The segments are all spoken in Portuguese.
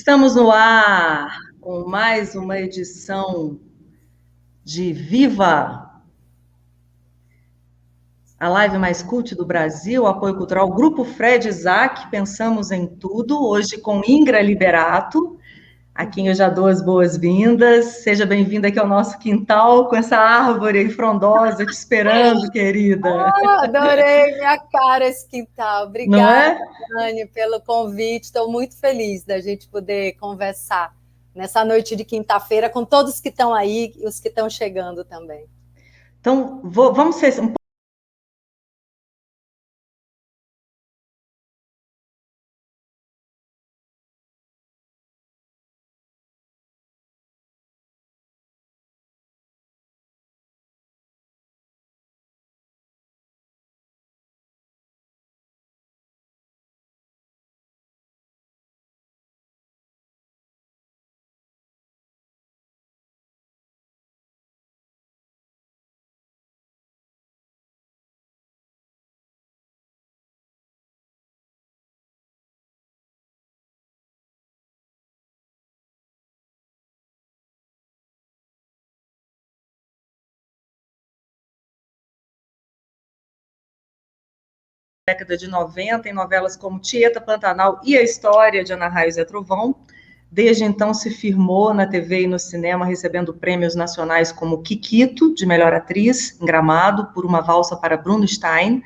Estamos no ar com mais uma edição de Viva, a live mais cult do Brasil, apoio cultural, Grupo Fred Isaac, Pensamos em Tudo, hoje com Ingra Liberato, a quem eu já dou as boas-vindas. Seja bem-vinda aqui ao nosso quintal, com essa árvore frondosa te esperando, querida. Adorei minha cara esse quintal. Obrigada, não é? Dani, pelo convite. Estou muito feliz da gente poder conversar nessa noite de quinta-feira com todos que estão aí e os que estão chegando também. Então, vamos ser um pouco. Década de 90, em novelas como Tieta, Pantanal e A História de Ana Raio e Zé Trovão. Desde então se firmou na TV e no cinema, recebendo prêmios nacionais como Kikito, de melhor atriz, em Gramado, por Uma Valsa para Bruno Stein,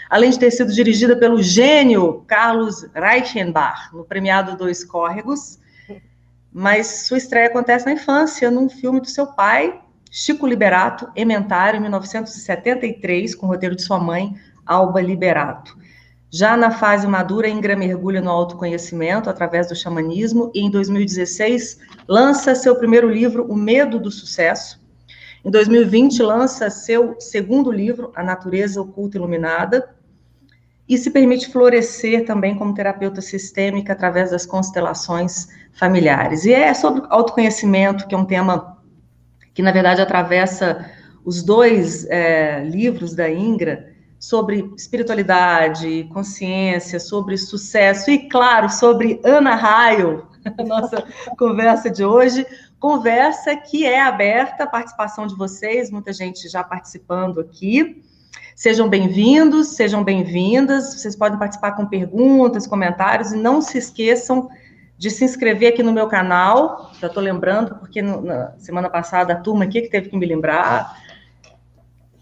além de ter sido dirigida pelo gênio Carlos Reichenbach, no premiado Dois Córregos. Mas sua estreia acontece na infância, num filme do seu pai, Chico Liberato, Emmentário, em 1973, com o roteiro de sua mãe, Alba Liberato. Já na fase madura, Ingra mergulha no autoconhecimento através do xamanismo e, em 2016, lança seu primeiro livro, O Medo do Sucesso. Em 2020, lança seu segundo livro, A Natureza Oculta Iluminada, e se permite florescer também como terapeuta sistêmica através das constelações familiares. E é sobre autoconhecimento, que é um tema que, na verdade, atravessa os dois livros da Ingra, sobre espiritualidade, consciência, sobre sucesso e, claro, sobre Ana Raio, a nossa conversa de hoje. Conversa que é aberta à participação de vocês, muita gente já participando aqui. Sejam bem-vindos, sejam bem-vindas. Vocês podem participar com perguntas, comentários, e não se esqueçam de se inscrever aqui no meu canal. Já estou lembrando, porque na semana passada a turma aqui que teve que me lembrar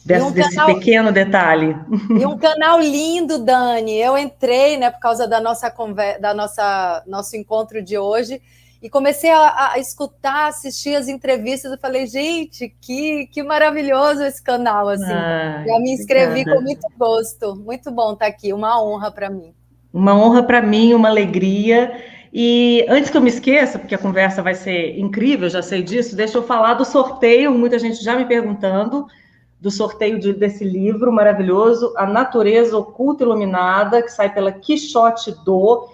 desse pequeno detalhe. E um canal lindo, Dani. Eu entrei, né, por causa da nosso encontro de hoje, e comecei a escutar, assistir as entrevistas, e falei, gente, que maravilhoso esse canal, assim. Já me inscrevi obrigada. Com muito gosto. Muito bom estar aqui, uma honra para mim. Uma honra para mim, uma alegria. E antes que eu me esqueça, porque a conversa vai ser incrível, já sei disso, deixa eu falar do sorteio, muita gente já me perguntando, do sorteio desse livro maravilhoso, A Natureza Oculta Iluminada, que sai pela Quixote Do.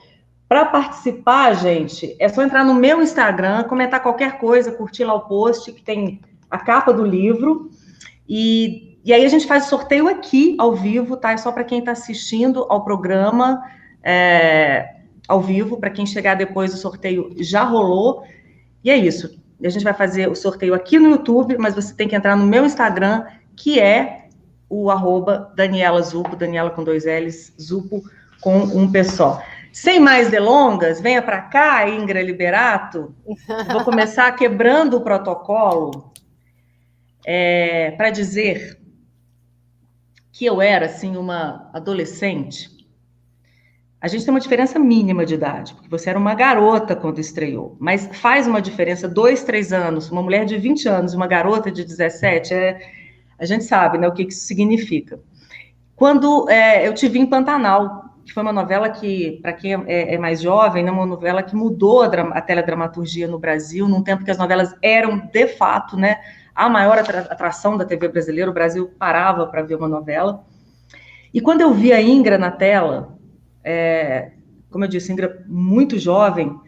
Para participar, gente, é só entrar no meu Instagram, comentar qualquer coisa, curtir lá o post, que tem a capa do livro, e aí a gente faz o sorteio aqui, ao vivo, tá? É só para quem está assistindo ao programa, ao vivo, para quem chegar depois, o sorteio já rolou, e é isso. A gente vai fazer o sorteio aqui no YouTube, mas você tem que entrar no meu Instagram, que é o @Daniela Zupo, Daniela com 2 L's, Zupo com um P só. Sem mais delongas, venha para cá, Ingra Liberato. Vou começar quebrando o protocolo para dizer que eu era, assim, uma adolescente. A gente tem uma diferença mínima de idade, porque você era uma garota quando estreou, mas faz uma diferença, 2, 3 anos, uma mulher de 20 anos, uma garota de 17, a gente sabe, né, o que isso significa. Quando eu te vi em Pantanal, que foi uma novela que, para quem é mais jovem, né, uma novela que mudou a teledramaturgia no Brasil, num tempo que as novelas eram, de fato, né, a maior atração da TV brasileira. O Brasil parava para ver uma novela. E quando eu vi a Ingra na tela, como eu disse, Ingra muito jovem,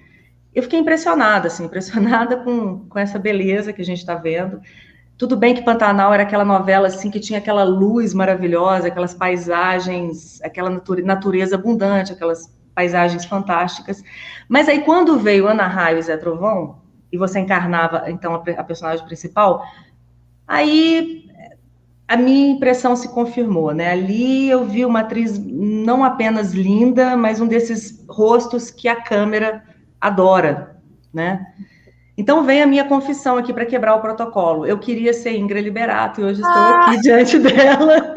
eu fiquei impressionada, assim, impressionada com essa beleza que a gente está vendo. Tudo bem que Pantanal era aquela novela assim que tinha aquela luz maravilhosa, aquelas paisagens, aquela natureza abundante, aquelas paisagens fantásticas. Mas aí, quando veio Ana Raio e Zé Trovão, e você encarnava, então, a personagem principal, aí a minha impressão se confirmou, né? Ali eu vi uma atriz não apenas linda, mas um desses rostos que a câmera adora, né? Então vem a minha confissão aqui para quebrar o protocolo. Eu queria ser Ingrid Liberato e hoje estou aqui diante dela.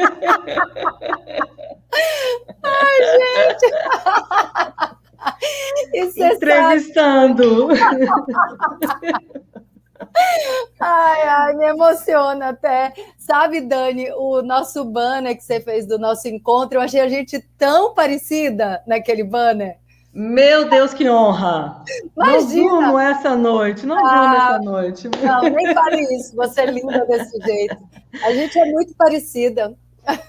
Ai, gente! Isso entrevistando. Ai, me emociona até. Sabe, Dani, o nosso banner que você fez do nosso encontro, eu achei a gente tão parecida naquele banner. Meu Deus, que honra! Imagina! Não durmo essa noite, não durmo essa noite. Não, nem fale isso, você é linda desse jeito. A gente é muito parecida.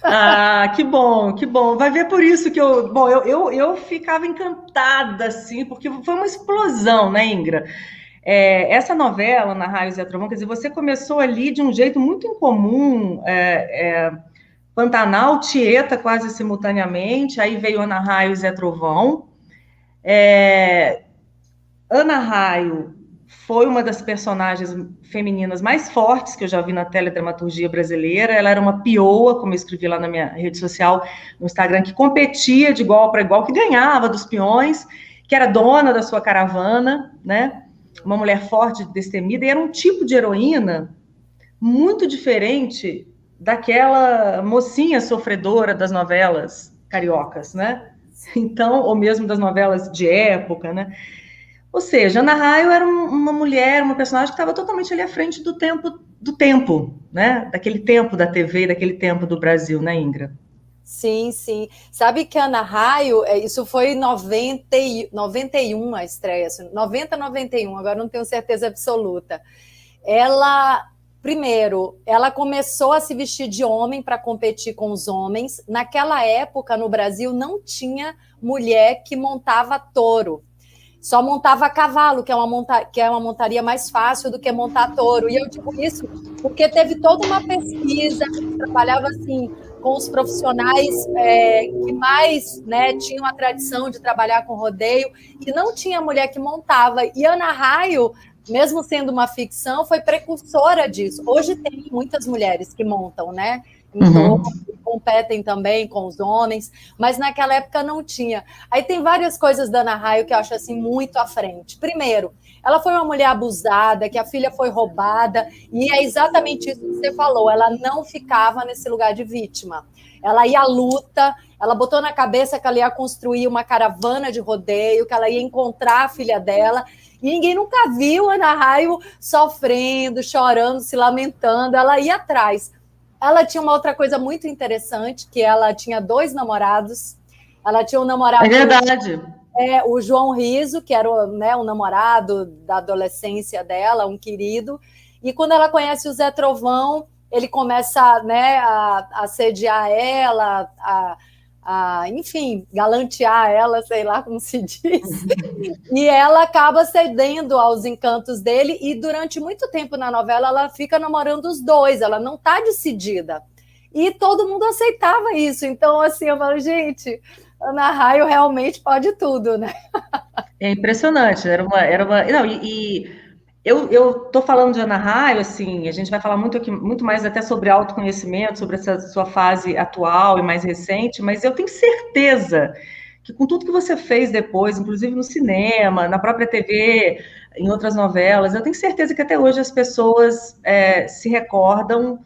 Ah, que bom, que bom. Vai ver por isso que eu... Bom, eu ficava encantada, assim, porque foi uma explosão, né, Ingra? Essa novela, Ana Raio e Zé Trovão, quer dizer, você começou ali de um jeito muito incomum, Pantanal, Tieta, quase simultaneamente, aí veio Ana Raio e Zé Trovão. Ana Raio foi uma das personagens femininas mais fortes que eu já vi na teledramaturgia brasileira. Ela era uma pioa, como eu escrevi lá na minha rede social, no Instagram, que competia de igual para igual, que ganhava dos peões, que era dona da sua caravana, né? Uma mulher forte, destemida, e era um tipo de heroína muito diferente daquela mocinha sofredora das novelas cariocas, né? Então, ou mesmo das novelas de época, né? Ou seja, Ana Raio era uma mulher, uma personagem que estava totalmente ali à frente do tempo, né? Daquele tempo da TV, daquele tempo do Brasil, né, Ingra? Sim, sim. Sabe que Ana Raio, isso foi em 91 a estreia, 90, 91, agora não tenho certeza absoluta. Primeiro, ela começou a se vestir de homem para competir com os homens. Naquela época, no Brasil, não tinha mulher que montava touro. Só montava cavalo, que é uma montaria mais fácil do que montar touro. E eu digo isso porque teve toda uma pesquisa, trabalhava assim com os profissionais que mais, né, tinham a tradição de trabalhar com rodeio, e não tinha mulher que montava. E Ana Raio, mesmo sendo uma ficção, foi precursora disso. Hoje tem muitas mulheres que montam, né? Então, competem também com os homens, mas naquela época não tinha. Aí tem várias coisas da Ana Raio que eu acho assim muito à frente. Primeiro, ela foi uma mulher abusada, que a filha foi roubada, e é exatamente isso que você falou, ela não ficava nesse lugar de vítima. Ela ia à luta, ela botou na cabeça que ela ia construir uma caravana de rodeio, que ela ia encontrar a filha dela, e ninguém nunca viu a Ana Raio sofrendo, chorando, se lamentando, ela ia atrás. Ela tinha uma outra coisa muito interessante, que ela tinha 2 namorados. Ela tinha um namorado... É verdade. O João Riso, que era, né, um namorado da adolescência dela, um querido. E quando ela conhece o Zé Trovão, ele começa, né, a assediar ela, enfim, galantear ela, sei lá como se diz, e ela acaba cedendo aos encantos dele, e durante muito tempo na novela ela fica namorando os dois, ela não está decidida, e todo mundo aceitava isso. Então, assim, eu falo, gente, Ana Raio realmente pode tudo, né? É impressionante, não, eu tô falando de Ana Raio, assim, a gente vai falar muito mais até sobre autoconhecimento, sobre essa sua fase atual e mais recente, mas eu tenho certeza que com tudo que você fez depois, inclusive no cinema, na própria TV, em outras novelas, eu tenho certeza que até hoje as pessoas se recordam,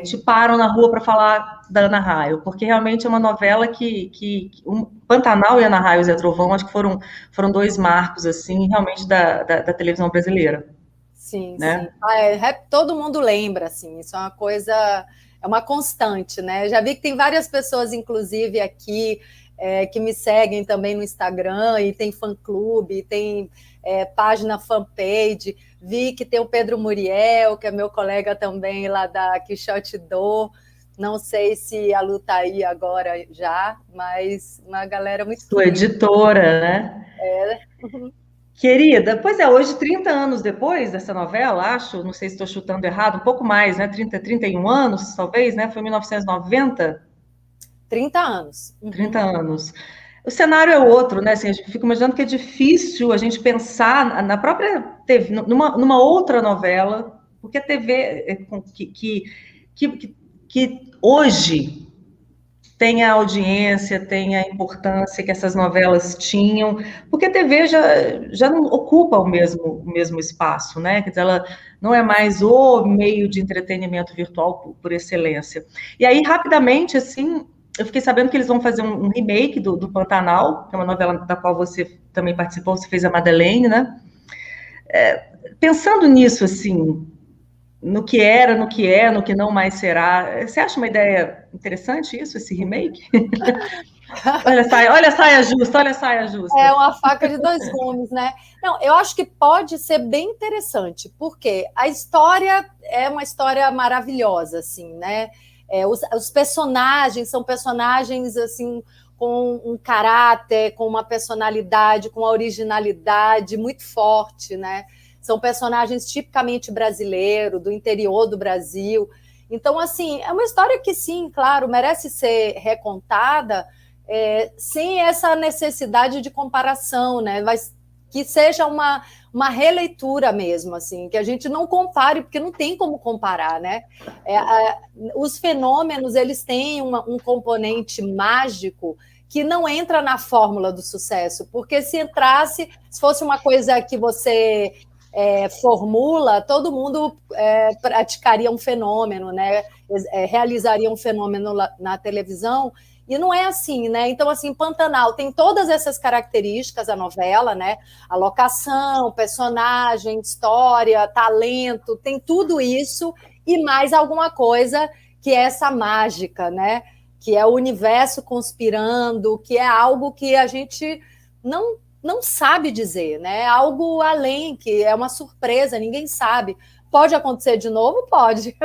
te param na rua para falar da Ana Raio, porque realmente é uma novela Pantanal e Ana Raio e Zé Trovão, acho que foram 2 marcos, assim, realmente da televisão brasileira. Sim, né? sim. Todo mundo lembra, assim, isso é uma coisa, é uma constante, né? Já vi que tem várias pessoas, inclusive aqui, que me seguem também no Instagram, e tem fã-clube, tem página fanpage. Vi que tem o Pedro Muriel, que é meu colega também lá da Quixote Do. Não sei se a Lu tá aí agora já, mas uma galera muito Sua editora, né? Querida, pois hoje, 30 anos depois dessa novela, acho, não sei se estou chutando errado, um pouco mais, né? 31 anos, talvez, né? Foi 1990? 30 anos. 30 anos. O cenário é outro, né? Assim, a gente fica imaginando que é difícil a gente pensar na própria TV, numa outra novela, porque a TV que hoje tem a audiência, tem a importância que essas novelas tinham, porque a TV já não ocupa o mesmo espaço, né? Quer dizer, ela não é mais o meio de entretenimento virtual por excelência. E aí, rapidamente, assim, eu fiquei sabendo que eles vão fazer um remake do Pantanal, que é uma novela da qual você também participou, você fez a Madeleine, né? Pensando nisso, assim, no que era, no que é, no que não mais será. Você acha uma ideia interessante isso, esse remake? Olha a saia justa, olha a saia justa. É uma faca de dois gumes, né? Não, eu acho que pode ser bem interessante, porque a história é uma história maravilhosa, assim, né? Os personagens são personagens, assim, com um caráter, com uma personalidade, com uma originalidade muito forte, né? São personagens tipicamente brasileiros, do interior do Brasil. Então, assim, é uma história que, sim, claro, merece ser recontada, sem essa necessidade de comparação, né? Mas que seja uma releitura mesmo, assim, que a gente não compare, porque não tem como comparar, né? Os fenômenos, eles têm um componente mágico que não entra na fórmula do sucesso, porque se entrasse, se fosse uma coisa que você formula, todo mundo praticaria um fenômeno, né? Realizaria um fenômeno na televisão, e não é assim, né? Então, assim, Pantanal tem todas essas características, a novela, né? A locação, personagem, história, talento, tem tudo isso e mais alguma coisa que é essa mágica, né? Que é o universo conspirando, que é algo que a gente não sabe dizer, né? Algo além, que é uma surpresa, ninguém sabe. Pode acontecer de novo? Pode.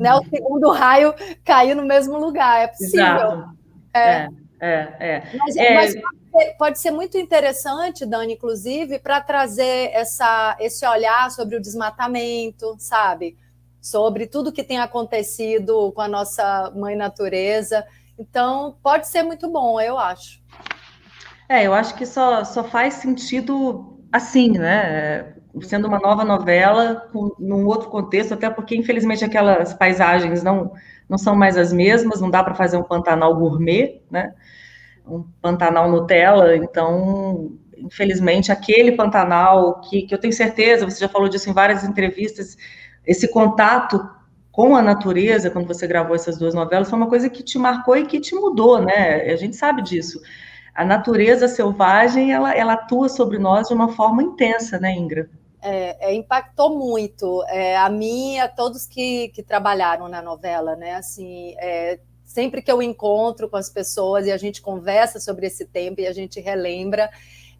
Né? O segundo raio cair no mesmo lugar, é possível. Exato. Mas pode ser muito interessante, Dani, inclusive, para trazer esse olhar sobre o desmatamento, sabe? Sobre tudo que tem acontecido com a nossa mãe natureza. Então, pode ser muito bom, eu acho. Eu acho que só faz sentido assim, né? Sendo uma nova novela, num outro contexto, até porque, infelizmente, aquelas paisagens não são mais as mesmas, não dá para fazer um Pantanal gourmet, né? Um Pantanal Nutella, então, infelizmente, aquele Pantanal que eu tenho certeza, você já falou disso em várias entrevistas, esse contato com a natureza, quando você gravou essas duas novelas, foi uma coisa que te marcou e que te mudou, né? A gente sabe disso. A natureza selvagem, ela atua sobre nós de uma forma intensa, né, Ingra? Impactou muito a mim e a todos que trabalharam na novela, né? Assim, sempre que eu encontro com as pessoas e a gente conversa sobre esse tempo e a gente relembra,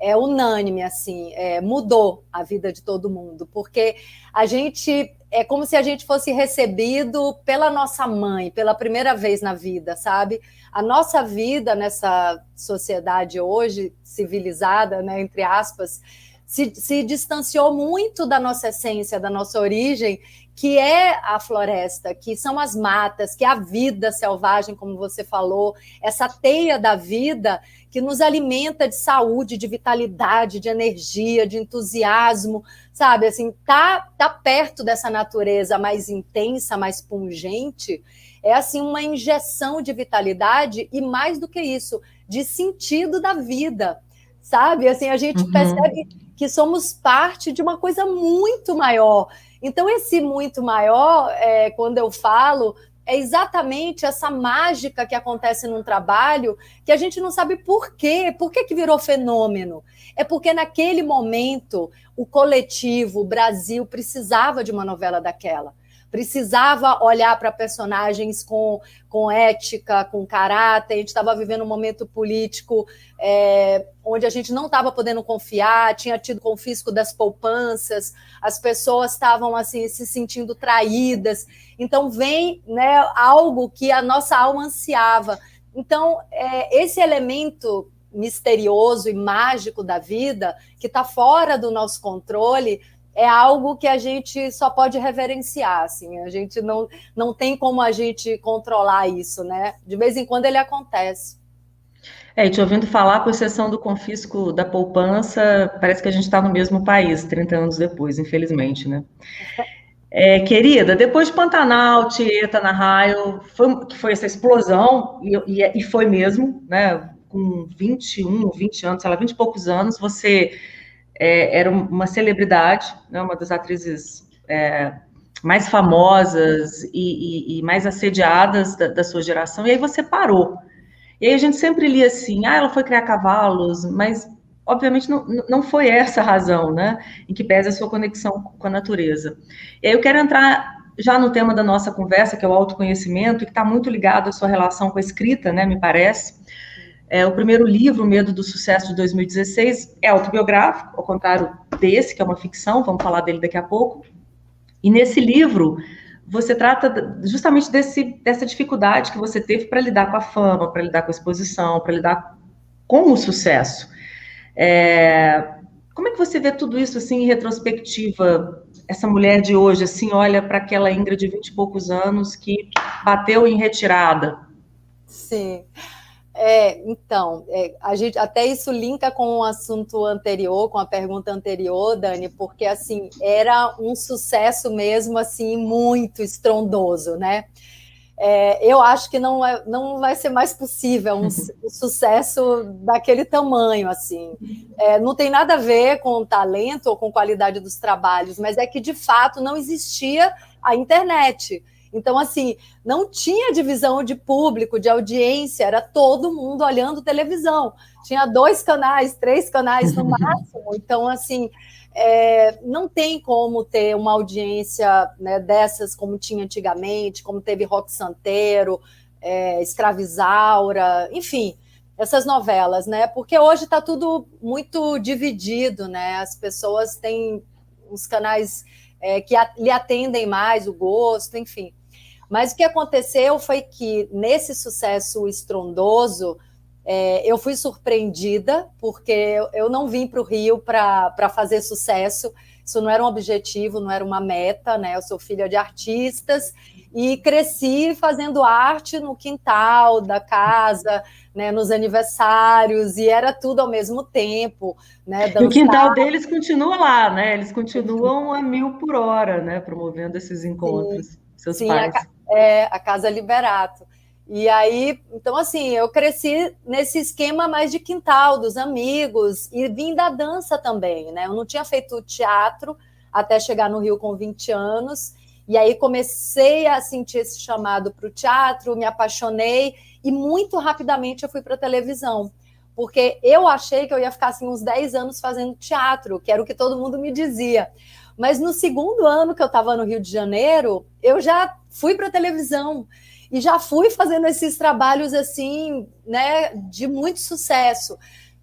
é unânime, assim, mudou a vida de todo mundo, porque a gente é como se a gente fosse recebido pela nossa mãe, pela primeira vez na vida, sabe? A nossa vida nessa sociedade hoje, civilizada, né, entre aspas, se distanciou muito da nossa essência, da nossa origem, que é a floresta, que são as matas, que é a vida selvagem, como você falou, essa teia da vida que nos alimenta de saúde, de vitalidade, de energia, de entusiasmo, sabe? Assim, tá perto dessa natureza mais intensa, mais pungente, é assim uma injeção de vitalidade e, mais do que isso, de sentido da vida, sabe? Assim, a gente percebe que somos parte de uma coisa muito maior. Então, esse muito maior, quando eu falo, é exatamente essa mágica que acontece num trabalho que a gente não sabe por quê. Por que virou fenômeno? É porque naquele momento o coletivo, o Brasil, precisava de uma novela daquela. Precisava olhar para personagens com ética, com caráter. A gente estava vivendo um momento político onde a gente não estava podendo confiar, tinha tido confisco das poupanças, as pessoas estavam assim, se sentindo traídas. Então, vem, né, algo que a nossa alma ansiava. Então, esse elemento misterioso e mágico da vida, que está fora do nosso controle, é algo que a gente só pode reverenciar, assim, a gente não tem como a gente controlar isso, né? De vez em quando ele acontece. E te ouvindo falar, com exceção do confisco da poupança, parece que a gente está no mesmo país, 30 anos depois, infelizmente, né? Querida, depois de Pantanal, Tieta, Nahaio, que foi essa explosão, e foi mesmo, né? Com 21, 20 anos, sei lá, 20 e poucos anos, você era uma celebridade, né? Uma das atrizes mais famosas e mais assediadas da sua geração, e aí você parou. E aí a gente sempre lia assim, ela foi criar cavalos, mas obviamente não foi essa a razão, né? Em que pese a sua conexão com a natureza. E aí eu quero entrar já no tema da nossa conversa, que é o autoconhecimento, e que está muito ligado à sua relação com a escrita, né? Me parece. O primeiro livro, O Medo do Sucesso, de 2016, é autobiográfico, ao contrário desse, que é uma ficção, vamos falar dele daqui a pouco. E nesse livro, você trata justamente dessa dificuldade que você teve para lidar com a fama, para lidar com a exposição, para lidar com o sucesso. Como é que você vê tudo isso assim em retrospectiva? Essa mulher de hoje, assim, olha para aquela Ingrid de 20 e poucos anos que bateu em retirada. Sim. Então, a gente até isso linka com o assunto anterior, com a pergunta anterior, Dani, porque assim era um sucesso mesmo, assim, muito estrondoso, né? Eu acho que não vai ser mais possível um sucesso daquele tamanho, assim. Não tem nada a ver com talento ou com qualidade dos trabalhos, mas é que de fato não existia a internet. Então, assim, não tinha divisão de público, de audiência, era todo mundo olhando televisão. Tinha 2 canais, 3 canais no máximo. Então, assim, não tem como ter uma audiência, né, dessas como tinha antigamente, como teve Rock Santeiro, Escravizaura, enfim, essas novelas, né? Porque hoje está tudo muito dividido, né? As pessoas têm uns canais que lhe atendem mais o gosto, enfim. Mas o que aconteceu foi que, nesse sucesso estrondoso, eu fui surpreendida, porque eu não vim para o Rio para fazer sucesso. Isso não era um objetivo, não era uma meta, né? Eu sou filha de artistas e cresci fazendo arte no quintal da casa, né? Nos aniversários, e era tudo ao mesmo tempo, né? E o quintal deles continua lá, né? Eles continuam a 1000 por hora, né? Promovendo esses encontros, seus pais. A Casa Liberato. E aí, então assim, eu cresci nesse esquema mais de quintal, dos amigos, e vim da dança também, né? Eu não tinha feito teatro até chegar no Rio com 20 anos, e aí comecei a sentir esse chamado para o teatro, me apaixonei, e muito rapidamente eu fui para a televisão, porque eu achei que eu ia ficar assim, uns 10 anos fazendo teatro, que era o que todo mundo me dizia. Mas no segundo ano que eu estava no Rio de Janeiro, eu já fui para a televisão e já fui fazendo esses trabalhos assim, né, de muito sucesso.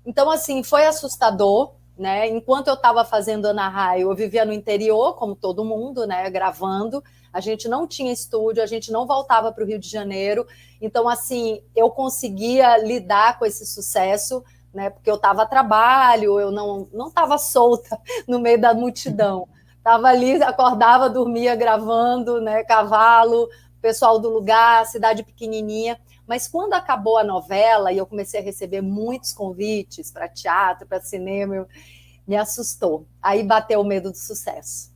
Então, assim, foi assustador, né? Enquanto eu estava fazendo Ana Raio, eu vivia no interior, como todo mundo, né, gravando. A gente não tinha estúdio, a gente não voltava para o Rio de Janeiro. Então, assim, eu conseguia lidar com esse sucesso, né? Porque eu estava a trabalho, eu não estava solta no meio da multidão. Estava ali, acordava, dormia gravando, né? Cavalo, pessoal do lugar, cidade pequenininha. Mas quando acabou a novela e eu comecei a receber muitos convites para teatro, para cinema, me assustou. Aí bateu o medo do sucesso.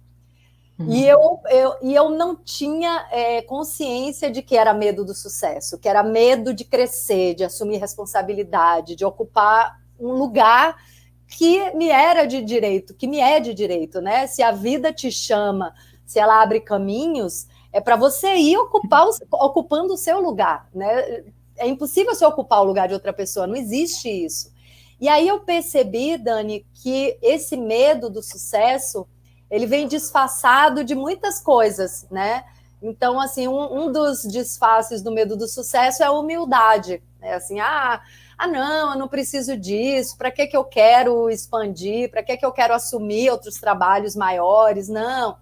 E eu não tinha consciência de que era medo do sucesso, que era medo de crescer, de assumir responsabilidade, de ocupar um lugar que me era de direito, que me é de direito, né? Se a vida te chama, se ela abre caminhos, é para você ir ocupando o seu lugar, né? É impossível você ocupar o lugar de outra pessoa, não existe isso. E aí eu percebi, Dani, que esse medo do sucesso, ele vem disfarçado de muitas coisas, né? Então, assim, um dos disfarces do medo do sucesso é a humildade. É assim, não, eu não preciso disso, para que eu quero expandir, para que eu quero assumir outros trabalhos maiores? Não,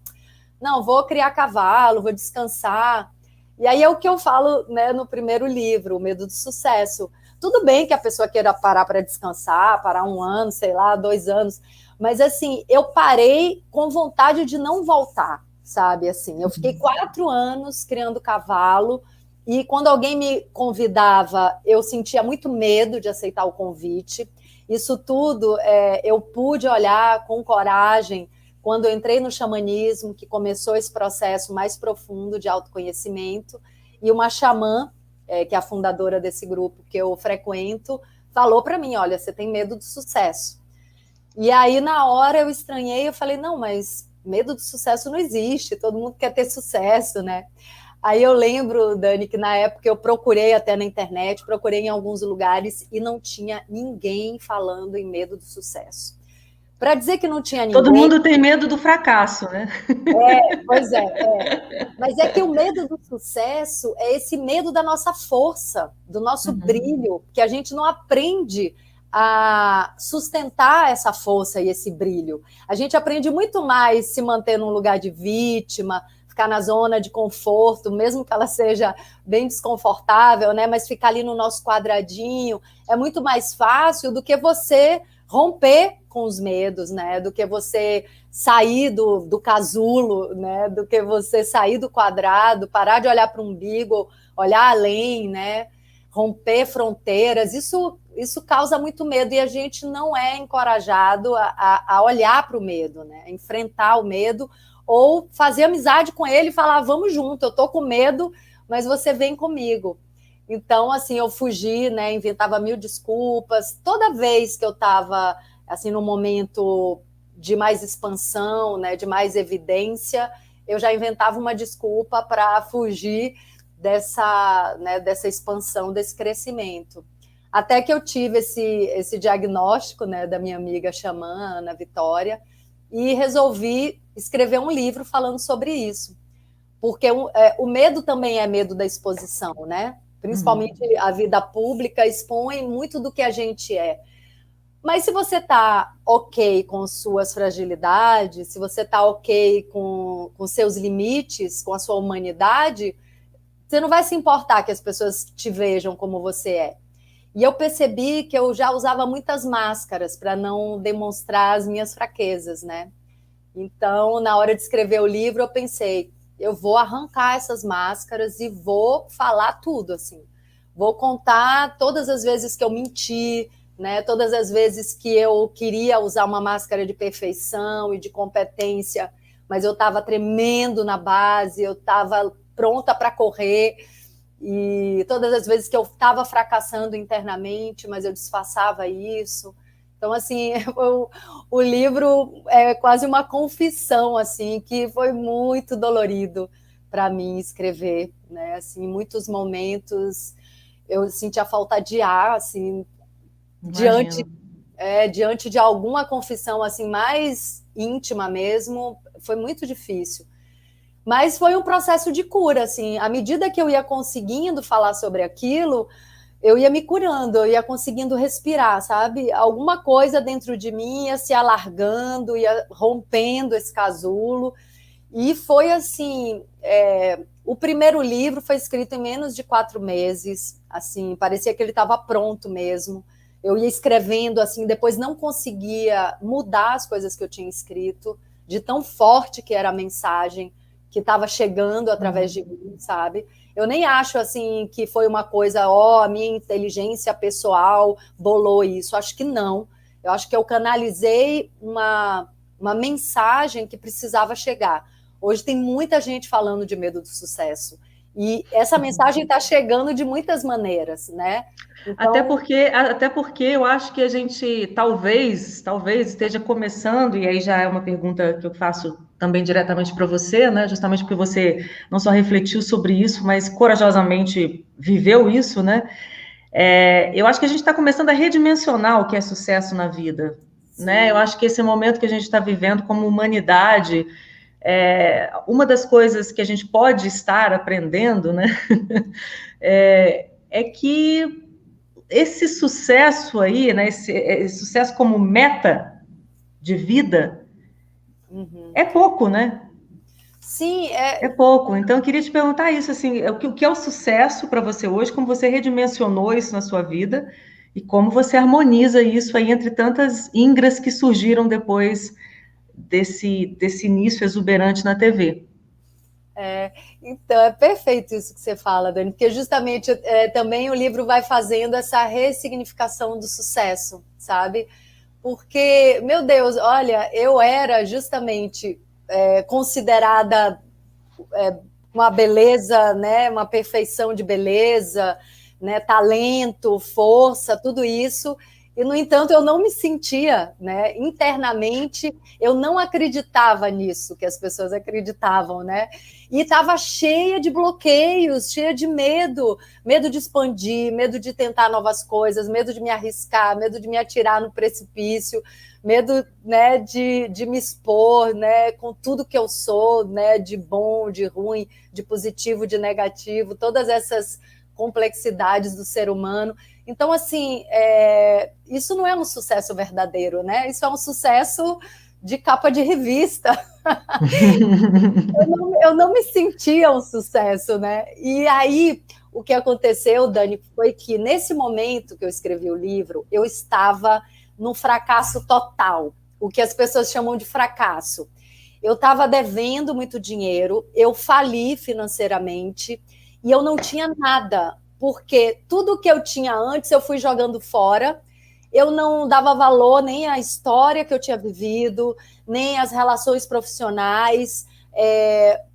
vou criar cavalo, vou descansar. E aí é o que eu falo, né, no primeiro livro, O Medo do Sucesso. Tudo bem que a pessoa queira parar para descansar, parar 1 ano, sei lá, 2 anos, mas assim, eu parei com vontade de não voltar, sabe? Assim, eu fiquei 4 anos criando cavalo, E quando alguém me convidava, eu sentia muito medo de aceitar o convite. Isso tudo eu pude olhar com coragem quando eu entrei no xamanismo, que começou esse processo mais profundo de autoconhecimento, e uma xamã, que é a fundadora desse grupo que eu frequento, falou para mim, olha, você tem medo do sucesso. E aí, na hora, eu estranhei, eu falei, não, mas medo do sucesso não existe, todo mundo quer ter sucesso, né? Aí eu lembro, Dani, que na época eu procurei até na internet, procurei em alguns lugares e não tinha ninguém falando em medo do sucesso. Para dizer que não tinha ninguém... Todo mundo tem medo do fracasso, né? Pois é. Mas é que o medo do sucesso é esse medo da nossa força, do nosso brilho, que a gente não aprende a sustentar essa força e esse brilho. A gente aprende muito mais se manter num lugar de vítima, ficar na zona de conforto, mesmo que ela seja bem desconfortável, né? Mas ficar ali no nosso quadradinho é muito mais fácil do que você romper com os medos, né? Do que você sair do casulo, né? Do que você sair do quadrado, parar de olhar para o umbigo, olhar além, né? Romper fronteiras. Isso causa muito medo e a gente não é encorajado a olhar para o medo, né? Enfrentar o medo ou fazer amizade com ele e falar, vamos junto, eu tô com medo, mas você vem comigo. Então, assim, eu fugi, né, inventava mil desculpas. Toda vez que eu estava, assim, num momento de mais expansão, né, de mais evidência, eu já inventava uma desculpa para fugir dessa expansão, desse crescimento. Até que eu tive esse diagnóstico, né, da minha amiga xamã, Ana Vitória, e resolvi escrever um livro falando sobre isso. Porque o medo também é medo da exposição, né? Principalmente a vida pública expõe muito do que a gente é. Mas se você está ok com suas fragilidades, se você está ok com seus limites, com a sua humanidade, você não vai se importar que as pessoas te vejam como você é. E eu percebi que eu já usava muitas máscaras para não demonstrar as minhas fraquezas, né? Então, na hora de escrever o livro, eu pensei, eu vou arrancar essas máscaras e vou falar tudo, assim. Vou contar todas as vezes que eu menti, né? Todas as vezes que eu queria usar uma máscara de perfeição e de competência, mas eu estava tremendo na base, eu estava pronta para correr, e todas as vezes que eu estava fracassando internamente, mas eu disfarçava isso. Então, assim, o livro é quase uma confissão, assim, que foi muito dolorido para mim escrever, né? Assim, em muitos momentos eu sentia falta de ar, assim, diante de alguma confissão, assim, mais íntima mesmo, foi muito difícil. Mas foi um processo de cura, assim, à medida que eu ia conseguindo falar sobre aquilo, eu ia me curando, eu ia conseguindo respirar, sabe? Alguma coisa dentro de mim ia se alargando, ia rompendo esse casulo. E foi assim, o primeiro livro foi escrito em menos de 4 meses, assim, parecia que ele estava pronto mesmo. Eu ia escrevendo, assim, depois não conseguia mudar as coisas que eu tinha escrito, de tão forte que era a mensagem que estava chegando através de mim, sabe? Eu nem acho, assim, que foi uma coisa, a minha inteligência pessoal bolou isso. Acho que não. Eu acho que eu canalizei uma mensagem que precisava chegar. Hoje tem muita gente falando de medo do sucesso. E essa mensagem está chegando de muitas maneiras, né? Então... Até porque eu acho que a gente talvez esteja começando, e aí já é uma pergunta que eu faço também diretamente para você, né? Justamente porque você não só refletiu sobre isso, mas corajosamente viveu isso, né? Eu acho que a gente está começando a redimensionar o que é sucesso na vida, né? Eu acho que esse momento que a gente está vivendo como humanidade, uma das coisas que a gente pode estar aprendendo, né? É que esse sucesso aí, né, esse sucesso como meta de vida, é pouco, né? Sim, é pouco. Então, eu queria te perguntar isso, assim, o que é o sucesso para você hoje, como você redimensionou isso na sua vida e como você harmoniza isso aí entre tantas ingras que surgiram depois desse início exuberante na TV. Então, é perfeito isso que você fala, Dani, porque justamente também o livro vai fazendo essa ressignificação do sucesso, sabe? Porque, meu Deus, olha, eu era justamente considerada uma beleza, né, uma perfeição de beleza, né, talento, força, tudo isso. E, no entanto, eu não me sentia, né, internamente, eu não acreditava nisso que as pessoas acreditavam, né? E estava cheia de bloqueios, cheia de medo, medo de expandir, medo de tentar novas coisas, medo de me arriscar, medo de me atirar no precipício, medo, né, de me expor, né, com tudo que eu sou, né, de bom, de ruim, de positivo, de negativo, todas essas complexidades do ser humano. Então, assim, isso não é um sucesso verdadeiro, né? Isso é um sucesso de capa de revista. Eu não me sentia um sucesso, né? E aí, o que aconteceu, Dani, foi que nesse momento que eu escrevi o livro, eu estava num fracasso total, o que as pessoas chamam de fracasso. Eu estava devendo muito dinheiro, eu fali financeiramente e eu não tinha nada, porque tudo que eu tinha antes eu fui jogando fora. Eu não dava valor nem à história que eu tinha vivido, nem às relações profissionais,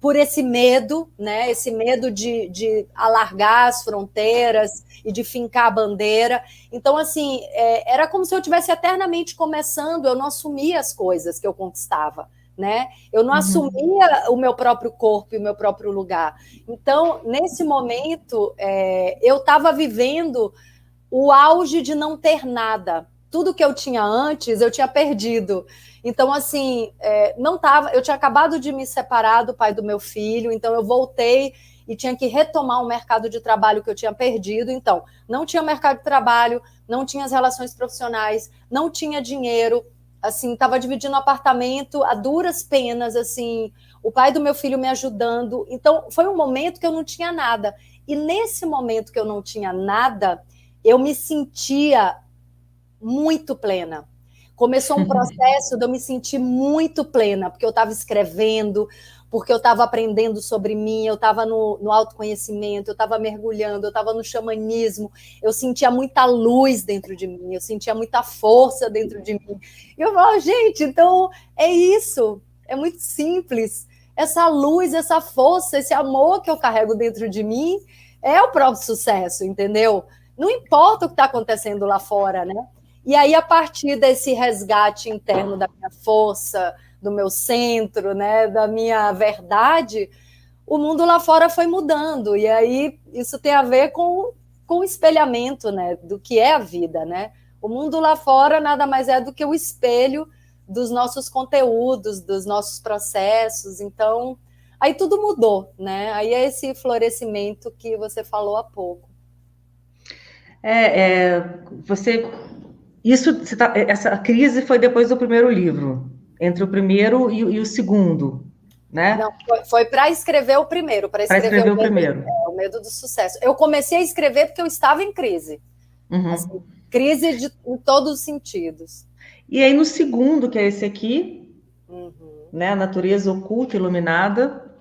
por esse medo, né? Esse medo de alargar as fronteiras e de fincar a bandeira. Então, assim, era como se eu estivesse eternamente começando, eu não assumia as coisas que eu conquistava. Né? Eu não assumia o meu próprio corpo e o meu próprio lugar. Então, nesse momento, eu estava vivendo o auge de não ter nada. Tudo que eu tinha antes, eu tinha perdido. Então, assim, não tava. Eu tinha acabado de me separar do pai do meu filho, então eu voltei e tinha que retomar um mercado de trabalho que eu tinha perdido. Então, não tinha mercado de trabalho, não tinha as relações profissionais, não tinha dinheiro. Assim, estava dividindo um apartamento a duras penas, assim, o pai do meu filho me ajudando. Então, foi um momento que eu não tinha nada. E nesse momento que eu não tinha nada, eu me sentia muito plena. Começou um processo de eu me sentir muito plena, porque eu estava escrevendo, porque eu estava aprendendo sobre mim, eu estava no autoconhecimento, eu estava mergulhando, eu estava no xamanismo, eu sentia muita luz dentro de mim, eu sentia muita força dentro de mim. E eu falo, gente, então é isso, é muito simples. Essa luz, essa força, esse amor que eu carrego dentro de mim é o próprio sucesso, entendeu? Não importa o que está acontecendo lá fora, né? E aí, a partir desse resgate interno da minha força, do meu centro, né, da minha verdade, o mundo lá fora foi mudando. E aí, isso tem a ver com o espelhamento, né, do que é a vida, né? O mundo lá fora nada mais é do que o espelho dos nossos conteúdos, dos nossos processos. Então, aí tudo mudou, né? Aí é esse florescimento que você falou há pouco. Você essa crise foi depois do primeiro livro, entre o primeiro e o segundo, né? Não, foi para escrever o primeiro, para Para escrever escrever o primeiro. O medo do sucesso. Eu comecei a escrever porque eu estava em crise. Assim, crise em todos os sentidos. E aí no segundo, que é esse aqui, né, a natureza oculta, iluminada,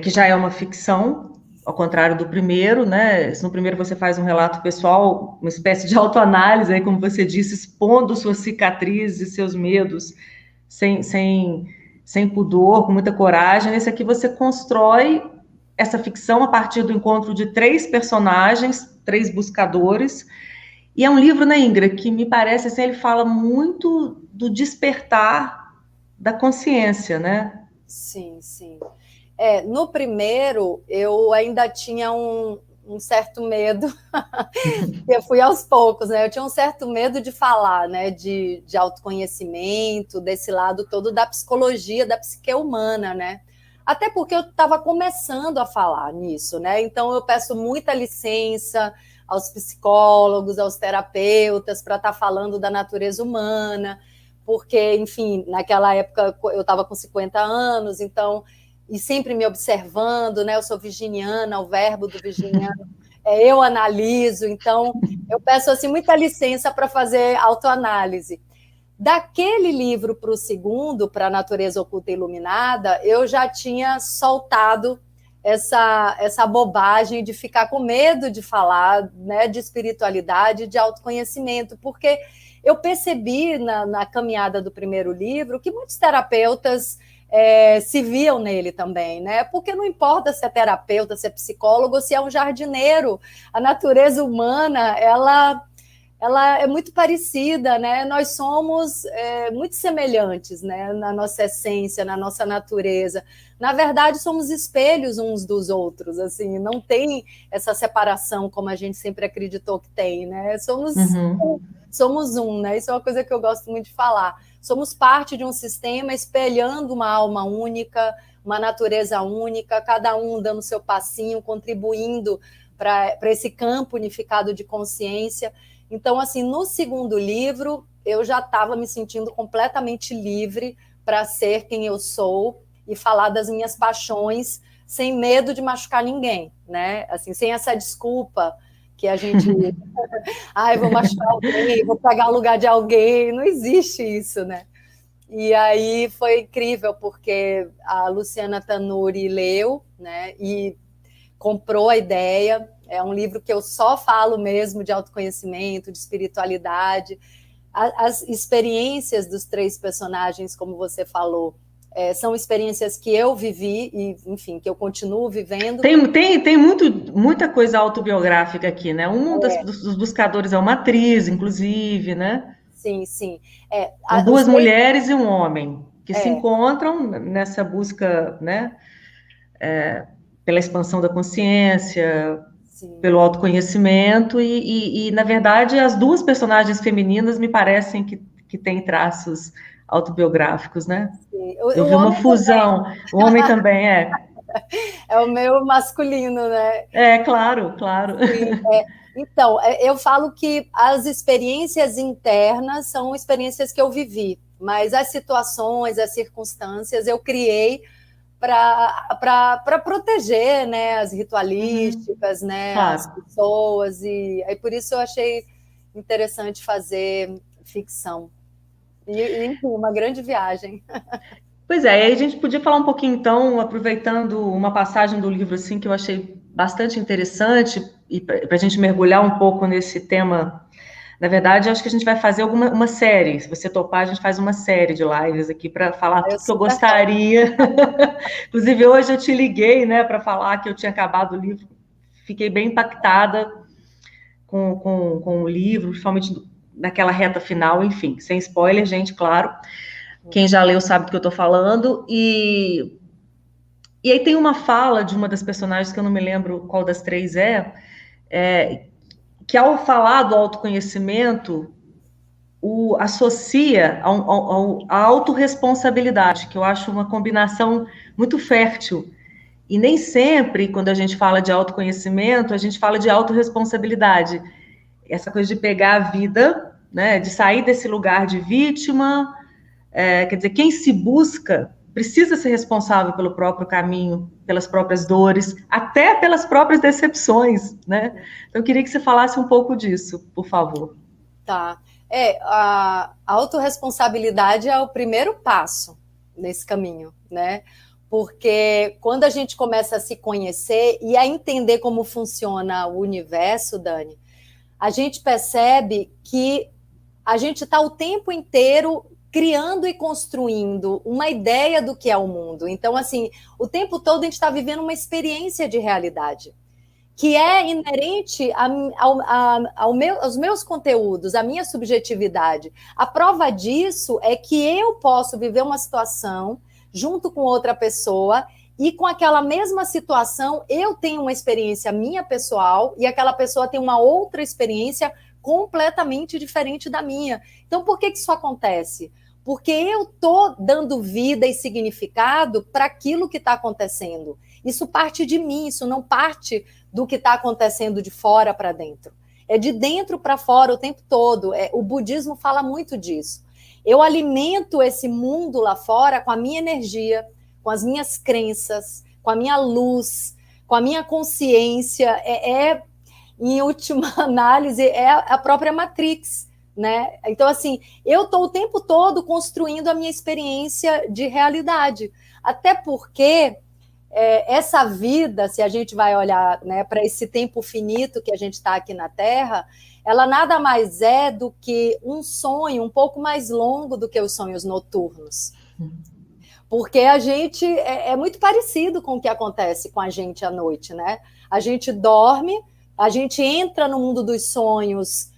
que já é uma ficção, ao contrário do primeiro, né? No primeiro você faz um relato pessoal, uma espécie de autoanálise, aí, como você disse, expondo suas cicatrizes, seus medos, sem pudor, com muita coragem. Nesse aqui você constrói essa ficção a partir do encontro de 3 personagens, 3 buscadores. E é um livro, né, Ingrid, que me parece assim, ele fala muito do despertar da consciência, né? Sim, sim. No primeiro, eu ainda tinha um certo medo, eu fui aos poucos, né? Eu tinha um certo medo de falar, né? De autoconhecimento, desse lado todo da psicologia, da psique humana, né? Até porque eu estava começando a falar nisso, né? Então eu peço muita licença aos psicólogos, aos terapeutas, para estar falando da natureza humana, porque, enfim, naquela época eu estava com 50 anos, então, e sempre me observando, né? Eu sou virginiana, o verbo do virginiano eu analiso, então eu peço assim muita licença para fazer autoanálise. Daquele livro para o segundo, para a Natureza Oculta e Iluminada, eu já tinha soltado essa bobagem de ficar com medo de falar, né, de espiritualidade, de autoconhecimento, porque eu percebi na caminhada do primeiro livro que muitos terapeutas se viam nele também, né? Porque não importa se é terapeuta, se é psicólogo, se é um jardineiro, a natureza humana, ela é muito parecida, né? Nós somos muito semelhantes, né? Na nossa essência, na nossa natureza. Na verdade, somos espelhos uns dos outros, assim, não tem essa separação como a gente sempre acreditou que tem, né? Somos um, né? Isso é uma coisa que eu gosto muito de falar. Somos parte de um sistema espelhando uma alma única, uma natureza única, cada um dando seu passinho, contribuindo para esse campo unificado de consciência. Então, assim, no segundo livro, eu já estava me sentindo completamente livre para ser quem eu sou e falar das minhas paixões sem medo de machucar ninguém, né? Assim, sem essa desculpa que a gente... Ai, vou machucar alguém, vou pegar o lugar de alguém. Não existe isso, né? E aí foi incrível, porque a Luciana Tanuri leu, né? E comprou a ideia. É um livro que eu só falo mesmo de autoconhecimento, de espiritualidade. As experiências dos 3 personagens, como você falou, são experiências que eu vivi e, enfim, que eu continuo vivendo. Tem muita coisa autobiográfica aqui, né? Dos buscadores é uma atriz, inclusive, né? Sim, sim. São 2 mulheres e um homem que se encontram nessa busca, né? Pela expansão da consciência, sim, pelo autoconhecimento, e, na verdade, as 2 personagens femininas me parecem que têm traços autobiográficos, né? Sim. Eu vi uma fusão. Também. O homem também é. É o meu masculino, né? Claro. Sim, Então, eu falo que as experiências internas são experiências que eu vivi, mas as situações, as circunstâncias, eu criei para proteger, né, as ritualísticas, né, claro, as pessoas, e aí por isso eu achei interessante fazer ficção. E enfim, uma grande viagem. Pois é, aí a gente podia falar um pouquinho, então, aproveitando uma passagem do livro assim que eu achei bastante interessante, e para a gente mergulhar um pouco nesse tema. Na verdade, acho que a gente vai fazer uma série. Se você topar, a gente faz uma série de lives aqui para falar tudo que eu gostaria. Inclusive, hoje eu te liguei, né, para falar que eu tinha acabado o livro. Fiquei bem impactada com o livro, principalmente naquela reta final, enfim, sem spoiler, gente, claro. Quem já leu sabe do que eu estou falando. E aí tem uma fala de uma das personagens, que eu não me lembro qual das 3 que ao falar do autoconhecimento, associa a autorresponsabilidade, que eu acho uma combinação muito fértil. E nem sempre, quando a gente fala de autoconhecimento, a gente fala de autorresponsabilidade. Essa coisa de pegar a vida, né, de sair desse lugar de vítima. Quer dizer, quem se busca precisa ser responsável pelo próprio caminho, pelas próprias dores, até pelas próprias decepções, né? Então, eu queria que você falasse um pouco disso, por favor. Tá. A autorresponsabilidade é o primeiro passo nesse caminho, né? Porque quando a gente começa a se conhecer e a entender como funciona o universo, Dani, a gente percebe que a gente está o tempo inteiro criando e construindo uma ideia do que é o mundo. Então, assim, o tempo todo a gente está vivendo uma experiência de realidade, que é inerente aos meus conteúdos, à minha subjetividade. A prova disso é que eu posso viver uma situação junto com outra pessoa e com aquela mesma situação eu tenho uma experiência minha pessoal e aquela pessoa tem uma outra experiência completamente diferente da minha. Então, por que isso acontece? Porque eu estou dando vida e significado para aquilo que está acontecendo. Isso parte de mim, isso não parte do que está acontecendo de fora para dentro. É de dentro para fora o tempo todo. O budismo fala muito disso. Eu alimento esse mundo lá fora com a minha energia, com as minhas crenças, com a minha luz, com a minha consciência. Em última análise, é a própria Matrix, né? Então, assim, eu estou o tempo todo construindo a minha experiência de realidade. Até porque essa vida, se a gente vai olhar, né, para esse tempo finito que a gente está aqui na Terra, ela nada mais é do que um sonho um pouco mais longo do que os sonhos noturnos. Porque a gente é muito parecido com o que acontece com a gente à noite, né? A gente dorme, a gente entra no mundo dos sonhos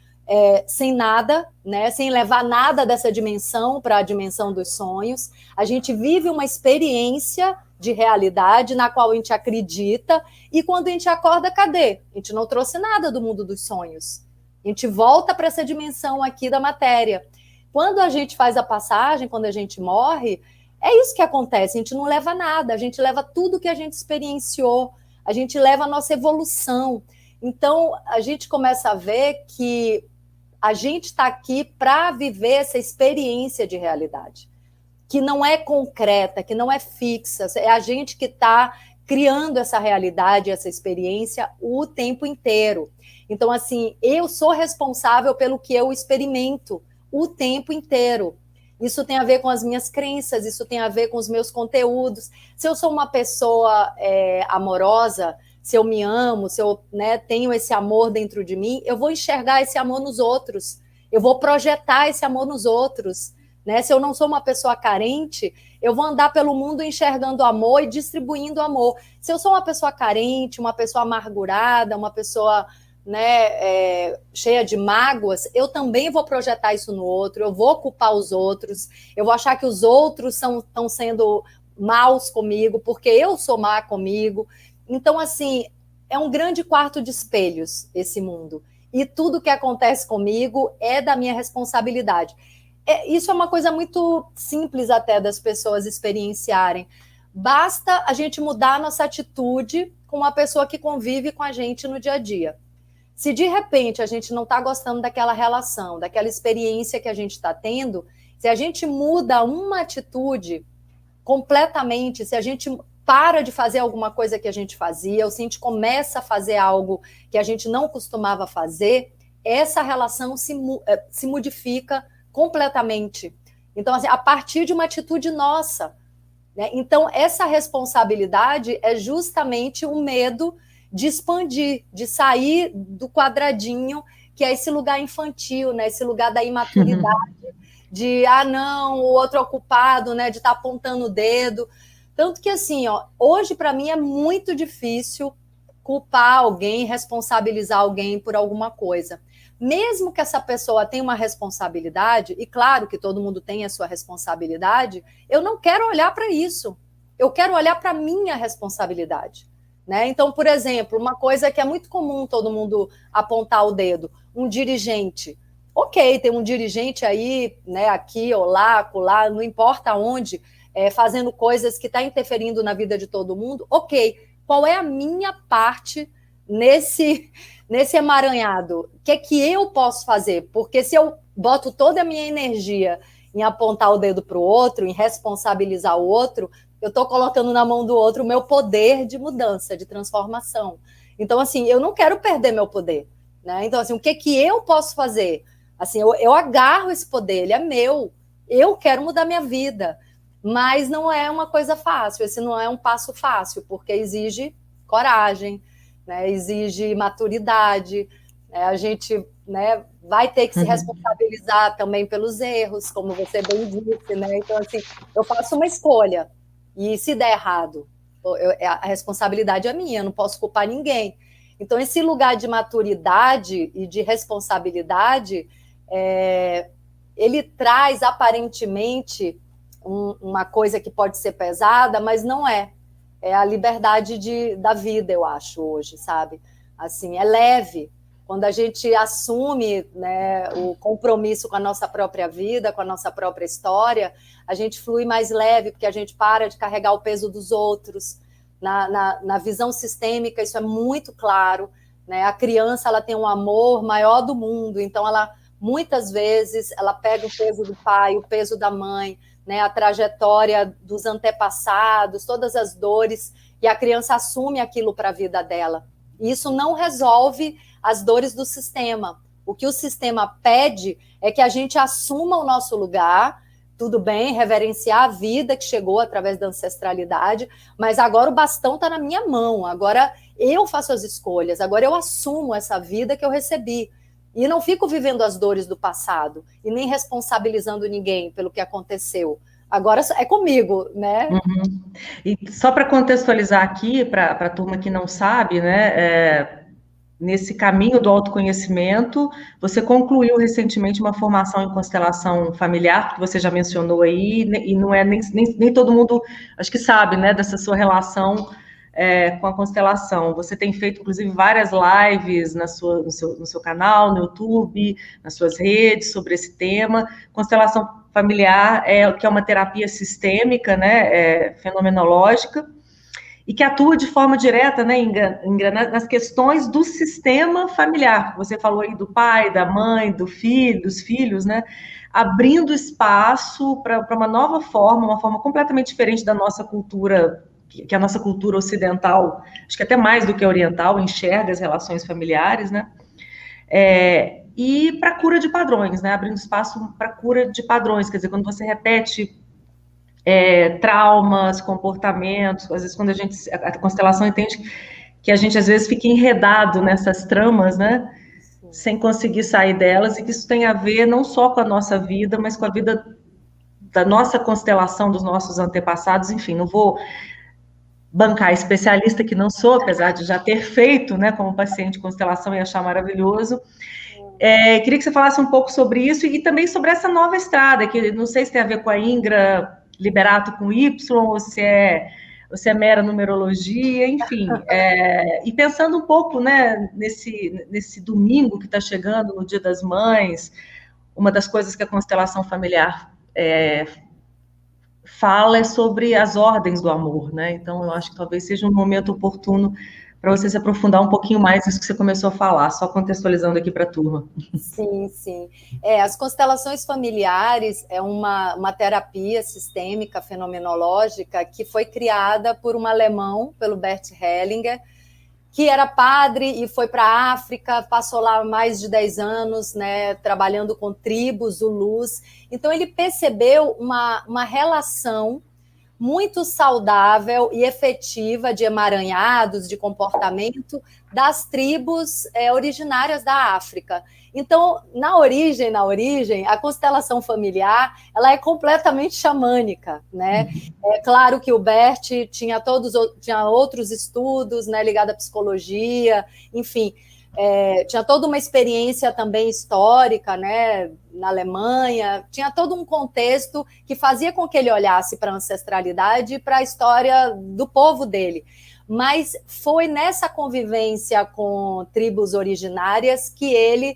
sem nada, né? Sem levar nada dessa dimensão para a dimensão dos sonhos. A gente vive uma experiência de realidade na qual a gente acredita, e quando a gente acorda, cadê? A gente não trouxe nada do mundo dos sonhos. A gente volta para essa dimensão aqui da matéria. Quando a gente faz a passagem, quando a gente morre, é isso que acontece, a gente não leva nada, a gente leva tudo que a gente experienciou, a gente leva a nossa evolução. Então, a gente começa a ver que a gente está aqui para viver essa experiência de realidade, que não é concreta, que não é fixa, é a gente que está criando essa realidade, essa experiência o tempo inteiro. Então, assim, eu sou responsável pelo que eu experimento o tempo inteiro. Isso tem a ver com as minhas crenças, isso tem a ver com os meus conteúdos. Se eu sou uma pessoa amorosa, se eu me amo, se eu, né, tenho esse amor dentro de mim, eu vou enxergar esse amor nos outros, eu vou projetar esse amor nos outros. Né? Se eu não sou uma pessoa carente, eu vou andar pelo mundo enxergando amor e distribuindo amor. Se eu sou uma pessoa carente, uma pessoa amargurada, uma pessoa, né, cheia de mágoas, eu também vou projetar isso no outro, eu vou culpar os outros, eu vou achar que os outros estão sendo maus comigo, porque eu sou má comigo. Então, assim, é um grande quarto de espelhos esse mundo. E tudo que acontece comigo é da minha responsabilidade. Isso é uma coisa muito simples até das pessoas experienciarem. Basta a gente mudar a nossa atitude com uma pessoa que convive com a gente no dia a dia. Se de repente a gente não está gostando daquela relação, daquela experiência que a gente está tendo, se a gente muda uma atitude completamente, se a gente para de fazer alguma coisa que a gente fazia, ou se a gente começa a fazer algo que a gente não costumava fazer, essa relação se modifica completamente. Então, assim, a partir de uma atitude nossa. Né? Então, essa responsabilidade é justamente o medo de expandir, de sair do quadradinho, que é esse lugar infantil, né? Esse lugar da imaturidade, de, não, o outro é o culpado, né? De estar apontando o dedo. Tanto que, assim, hoje, para mim, é muito difícil culpar alguém, responsabilizar alguém por alguma coisa. Mesmo que essa pessoa tenha uma responsabilidade, e claro que todo mundo tem a sua responsabilidade, eu não quero olhar para isso. Eu quero olhar para a minha responsabilidade. Né? Então, por exemplo, uma coisa que é muito comum todo mundo apontar o dedo, um dirigente. Ok, tem um dirigente aí, né, aqui ou lá, acolá, não importa onde, fazendo coisas que está interferindo na vida de todo mundo. Ok, qual é a minha parte nesse emaranhado? O que é que eu posso fazer? Porque se eu boto toda a minha energia em apontar o dedo para o outro, em responsabilizar o outro, eu estou colocando na mão do outro o meu poder de mudança, de transformação. Então, assim, eu não quero perder meu poder. Né? Então, assim, o que é que eu posso fazer? Assim, eu agarro esse poder, ele é meu. Eu quero mudar minha vida. Mas não é uma coisa fácil, esse não é um passo fácil, porque exige coragem, né? Exige maturidade, né? A gente, né, vai ter que se responsabilizar também pelos erros, como você bem disse, né? Então, assim, eu faço uma escolha, e se der errado, a responsabilidade é minha, eu não posso culpar ninguém. Então, esse lugar de maturidade e de responsabilidade, ele traz, aparentemente, uma coisa que pode ser pesada, mas não é. É a liberdade da vida, eu acho, hoje, sabe? Assim, é leve. Quando a gente assume, né, o compromisso com a nossa própria vida, com a nossa própria história, a gente flui mais leve, porque a gente para de carregar o peso dos outros. Na visão sistêmica, isso é muito claro. Né? A criança, ela tem um amor maior do mundo, então ela, muitas vezes, ela pega o peso do pai, o peso da mãe, né, a trajetória dos antepassados, todas as dores, e a criança assume aquilo para a vida dela. E isso não resolve as dores do sistema. O que o sistema pede é que a gente assuma o nosso lugar, tudo bem, reverenciar a vida que chegou através da ancestralidade, mas agora o bastão está na minha mão, agora eu faço as escolhas, agora eu assumo essa vida que eu recebi. E não fico vivendo as dores do passado e nem responsabilizando ninguém pelo que aconteceu. Agora é comigo, né? Uhum. E só para contextualizar aqui, para a turma que não sabe, né, nesse caminho do autoconhecimento, você concluiu recentemente uma formação em constelação familiar, que você já mencionou aí, e não é nem todo mundo, acho que sabe, né, dessa sua relação com a constelação. Você tem feito, inclusive, várias lives no seu canal, no YouTube, nas suas redes, sobre esse tema. Constelação familiar que é uma terapia sistêmica, né, fenomenológica, e que atua de forma direta, né, nas questões do sistema familiar. Você falou aí do pai, da mãe, do filho, dos filhos, né, abrindo espaço para uma nova forma, uma forma completamente diferente da nossa cultura, que a nossa cultura ocidental, acho que até mais do que a oriental, enxerga as relações familiares, né, e para cura de padrões, né, abrindo espaço para cura de padrões, quer dizer, quando você repete traumas, comportamentos, às vezes quando a constelação entende que a gente às vezes fica enredado nessas tramas, né, sem conseguir sair delas, e que isso tem a ver não só com a nossa vida, mas com a vida da nossa constelação, dos nossos antepassados, enfim, não vou bancar especialista que não sou, apesar de já ter feito, né, como paciente de constelação e achar maravilhoso. Queria que você falasse um pouco sobre isso e também sobre essa nova estrada, que não sei se tem a ver com a Ingra Liberato com Y, ou se é mera numerologia, enfim. E pensando um pouco, né, nesse domingo que está chegando, no Dia das Mães, uma das coisas que a constelação familiar fala é sobre as ordens do amor, né? Então, eu acho que talvez seja um momento oportuno para você se aprofundar um pouquinho mais nisso que você começou a falar, só contextualizando aqui para a turma. Sim, sim. As constelações familiares é uma terapia sistêmica fenomenológica que foi criada por um alemão, pelo Bert Hellinger, que era padre e foi para a África, passou lá mais de 10 anos, né, trabalhando com tribos, Zulus. Então, ele percebeu uma relação muito saudável e efetiva de emaranhados, de comportamento das tribos originárias da África. Então, na origem, a constelação familiar, ela é completamente xamânica, né? É claro que o Bert tinha outros estudos, né, ligados à psicologia, enfim, tinha toda uma experiência também histórica, né, na Alemanha, tinha todo um contexto que fazia com que ele olhasse para a ancestralidade e para a história do povo dele. Mas foi nessa convivência com tribos originárias que ele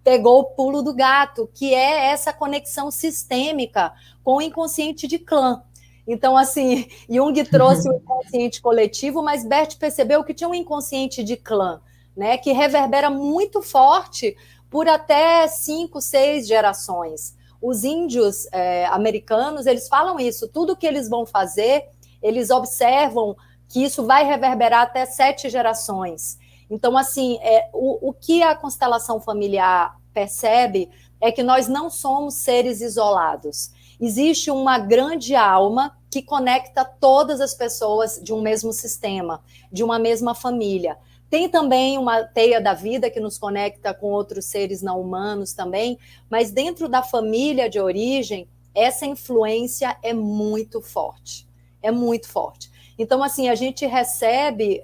pegou o pulo do gato, que é essa conexão sistêmica com o inconsciente de clã. Então, assim, Jung trouxe o inconsciente coletivo, mas Bert percebeu que tinha um inconsciente de clã, né, que reverbera muito forte por até 5, 6 gerações. Os índios americanos, eles falam isso, tudo que eles vão fazer, eles observam que isso vai reverberar até 7 gerações. Então, assim, o que a constelação familiar percebe é que nós não somos seres isolados. Existe uma grande alma que conecta todas as pessoas de um mesmo sistema, de uma mesma família. Tem também uma teia da vida que nos conecta com outros seres não humanos também, mas dentro da família de origem, essa influência é muito forte. É muito forte. Então, assim, a gente recebe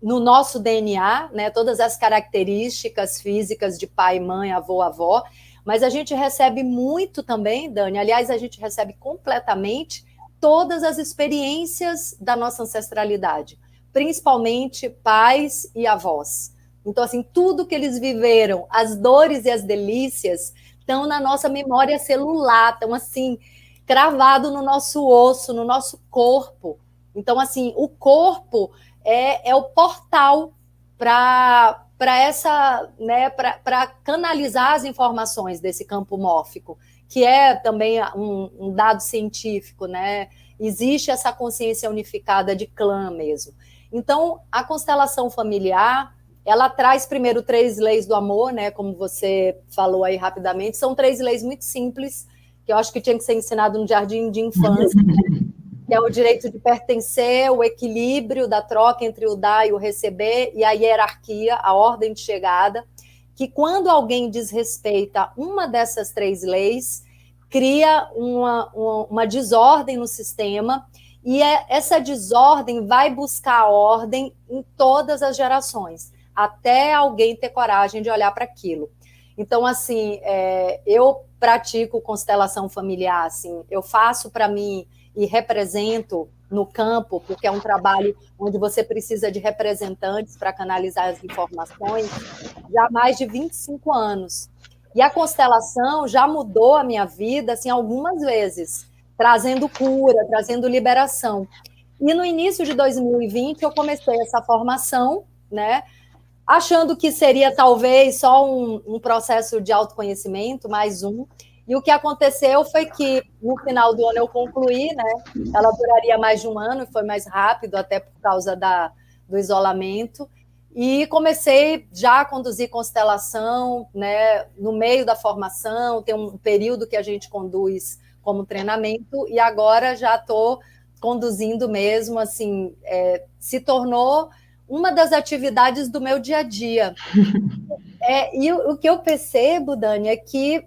no nosso DNA, né, todas as características físicas de pai, mãe, avô, avó, mas a gente recebe muito também, Dani, aliás, a gente recebe completamente todas as experiências da nossa ancestralidade, principalmente pais e avós. Então, assim, tudo que eles viveram, as dores e as delícias, estão na nossa memória celular, estão, assim, cravado no nosso osso, no nosso corpo. Então, assim, o corpo é o portal para essa, né, para canalizar as informações desse campo mórfico, que é também um dado científico, né? Existe essa consciência unificada de clã mesmo. Então, a constelação familiar, ela traz primeiro 3 leis do amor, né? Como você falou aí rapidamente, são 3 leis muito simples, que eu acho que tinha que ser ensinado no jardim de infância, que é o direito de pertencer, o equilíbrio da troca entre o dar e o receber, e a hierarquia, a ordem de chegada, que quando alguém desrespeita uma dessas 3 leis, cria uma desordem no sistema, e essa desordem vai buscar a ordem em todas as gerações, até alguém ter coragem de olhar para aquilo. Então, assim, eu pratico constelação familiar, assim, eu faço para mim e represento no campo, porque é um trabalho onde você precisa de representantes para canalizar as informações, já há mais de 25 anos. E a constelação já mudou a minha vida, assim, algumas vezes, trazendo cura, trazendo liberação. E no início de 2020 eu comecei essa formação, né, achando que seria talvez só um processo de autoconhecimento, mais um. E o que aconteceu foi que no final do ano eu concluí, né? Ela duraria mais de um ano, foi mais rápido, até por causa do isolamento. E comecei já a conduzir constelação, né? No meio da formação, tem um período que a gente conduz como treinamento, e agora já estou conduzindo mesmo, assim, se tornou uma das atividades do meu dia a dia. E o que eu percebo, Dani, é que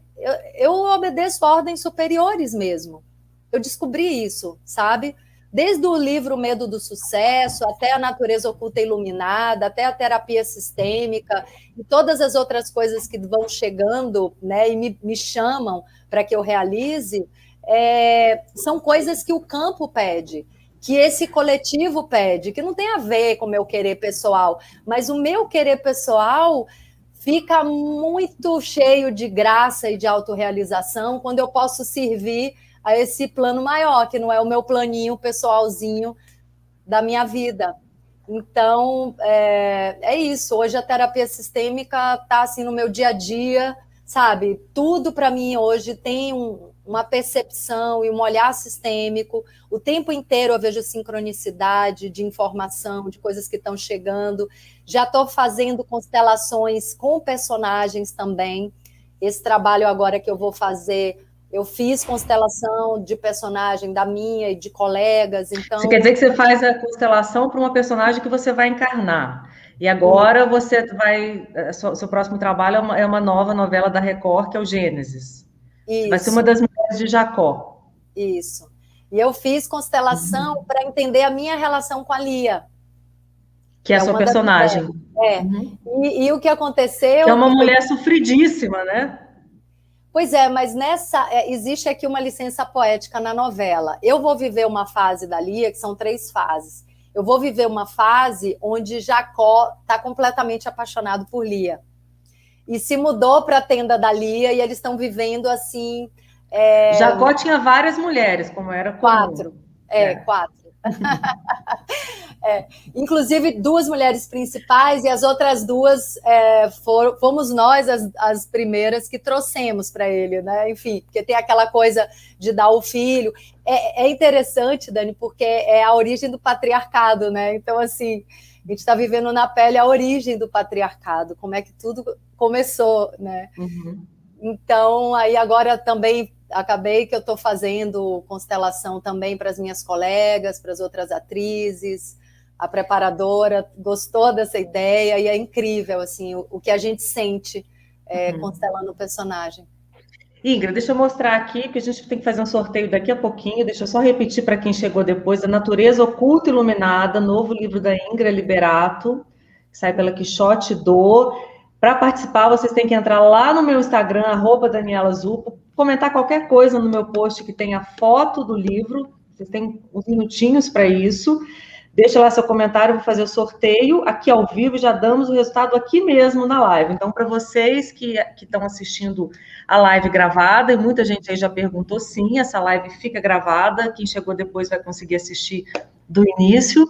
eu obedeço a ordens superiores mesmo. Eu descobri isso, sabe? Desde o livro Medo do Sucesso, até a natureza oculta iluminada, até a terapia sistêmica, e todas as outras coisas que vão chegando, né, e me chamam para que eu realize, são coisas que o campo pede, que esse coletivo pede, que não tem a ver com o meu querer pessoal, mas o meu querer pessoal fica muito cheio de graça e de autorrealização quando eu posso servir a esse plano maior, que não é o meu planinho pessoalzinho da minha vida. Então, é isso. Hoje a terapia sistêmica está assim no meu dia a dia, sabe? Tudo para mim hoje tem uma percepção e um olhar sistêmico. O tempo inteiro eu vejo sincronicidade de informação, de coisas que estão chegando. Já estou fazendo constelações com personagens também. Esse trabalho agora que eu vou fazer, eu fiz constelação de personagem da minha e de colegas. Então, você quer dizer que você faz a constelação para uma personagem que você vai encarnar. E agora você vai... Seu próximo trabalho é uma nova novela da Record, que é o Gênesis. Você vai ser uma das mulheres de Jacó. Isso. E eu fiz constelação para entender a minha relação com a Lia. Que é a sua personagem. E o que aconteceu... Que é uma mulher sofridíssima, né? Pois é, mas existe aqui uma licença poética na novela. Eu vou viver uma fase da Lia, que são 3 fases. Eu vou viver uma fase onde Jacó está completamente apaixonado por Lia. E se mudou para a tenda da Lia, e eles estão vivendo assim... Jacó tinha várias mulheres, como era comum. 4. 4. Inclusive 2 mulheres principais, e as outras 2 fomos nós as primeiras que trouxemos para ele, né? Enfim, porque tem aquela coisa de dar o filho. É interessante, Dani, porque é a origem do patriarcado, né? Então, assim, a gente está vivendo na pele a origem do patriarcado, como é que tudo começou, né? Então, aí agora também acabei que eu estou fazendo constelação também para as minhas colegas, para as outras atrizes. A preparadora gostou dessa ideia e é incrível assim, o que a gente sente constelando o personagem. Ingrid, deixa eu mostrar aqui, porque a gente tem que fazer um sorteio daqui a pouquinho. Deixa eu só repetir para quem chegou depois: A Natureza Oculta Iluminada, novo livro da Ingrid Liberato, que sai pela Quixote do. Para participar, vocês têm que entrar lá no meu Instagram, @DanielaZuppo, comentar qualquer coisa no meu post que tenha foto do livro. Vocês têm uns minutinhos para isso. Deixa lá seu comentário, eu vou fazer o sorteio aqui ao vivo, já damos o resultado aqui mesmo na live. Então, para vocês que estão assistindo a live gravada, e muita gente aí já perguntou, sim, essa live fica gravada, quem chegou depois vai conseguir assistir do início.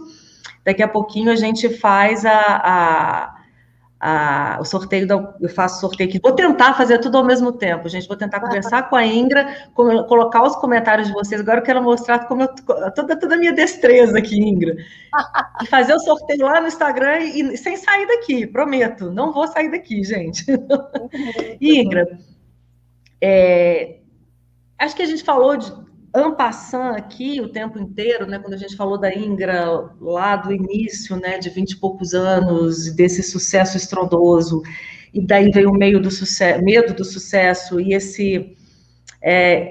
Daqui a pouquinho a gente faz o sorteio, eu faço sorteio aqui. Vou tentar fazer tudo ao mesmo tempo, gente. Vou tentar conversar com a Ingra, colocar os comentários de vocês. Agora eu quero mostrar toda a minha destreza aqui, Ingra. E fazer o sorteio lá no Instagram e sem sair daqui, prometo. Não vou sair daqui, gente. Ingra, acho que a gente falou de en passant aqui o tempo inteiro, né? Quando a gente falou da Ingra lá do início, né? De 20 e poucos anos, desse sucesso estrondoso, e daí veio o medo do sucesso e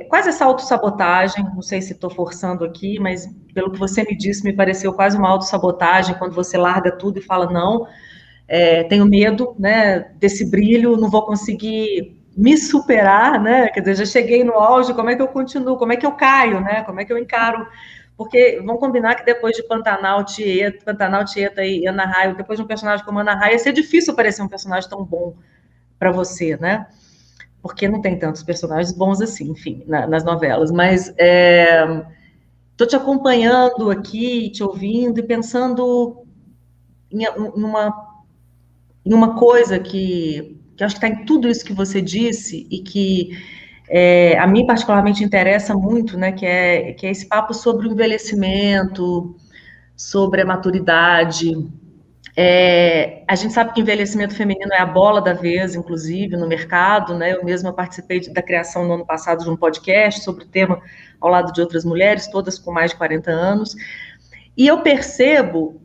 quase essa autossabotagem, não sei se estou forçando aqui, mas pelo que você me disse, me pareceu quase uma autossabotagem, quando você larga tudo e fala, não, tenho medo, né, desse brilho, não vou conseguir me superar, né, quer dizer, já cheguei no auge, como é que eu continuo, como é que eu caio, né, como é que eu encaro, porque vamos combinar que depois de Pantanal, Tieta e Ana Raio, depois de um personagem como Ana Raio, ia ser difícil aparecer um personagem tão bom para você, né, porque não tem tantos personagens bons assim, enfim, nas novelas, mas estou te acompanhando aqui, te ouvindo e pensando em uma coisa que acho que está em tudo isso que você disse e que a mim particularmente interessa muito, né, que é esse papo sobre o envelhecimento, sobre a maturidade. A gente sabe que o envelhecimento feminino é a bola da vez, inclusive, no mercado, né? Eu mesma participei da criação no ano passado de um podcast sobre o tema ao lado de outras mulheres, todas com mais de 40 anos, e eu percebo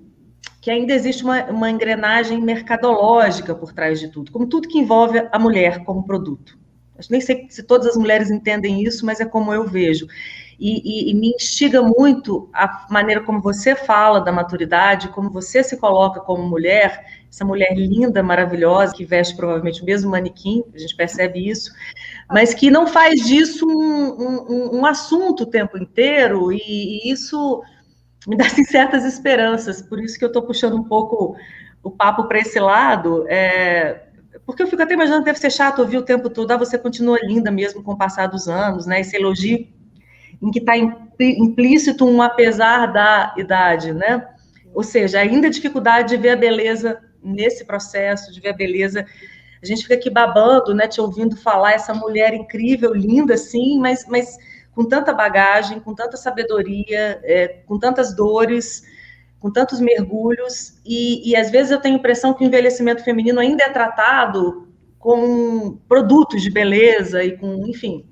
que ainda existe uma engrenagem mercadológica por trás de tudo, como tudo que envolve a mulher como produto. Eu nem sei se todas as mulheres entendem isso, mas é como eu vejo. E me instiga muito a maneira como você fala da maturidade, como você se coloca como mulher, essa mulher linda, maravilhosa, que veste provavelmente o mesmo manequim, a gente percebe isso, mas que não faz disso um assunto o tempo inteiro, e isso me dá assim, certas esperanças, por isso que eu estou puxando um pouco o papo para esse lado, porque eu fico até imaginando que deve ser chato ouvir o tempo todo, você continua linda mesmo com o passar dos anos, né? Esse elogio em que está implícito um apesar da idade, né? Ou seja, ainda a dificuldade de ver a beleza nesse processo, de ver a beleza. A gente fica aqui babando, né? Te ouvindo falar, essa mulher incrível, linda, assim, mas com tanta bagagem, com tanta sabedoria, com tantas dores, com tantos mergulhos, e às vezes eu tenho a impressão que o envelhecimento feminino ainda é tratado com produtos de beleza e com, enfim,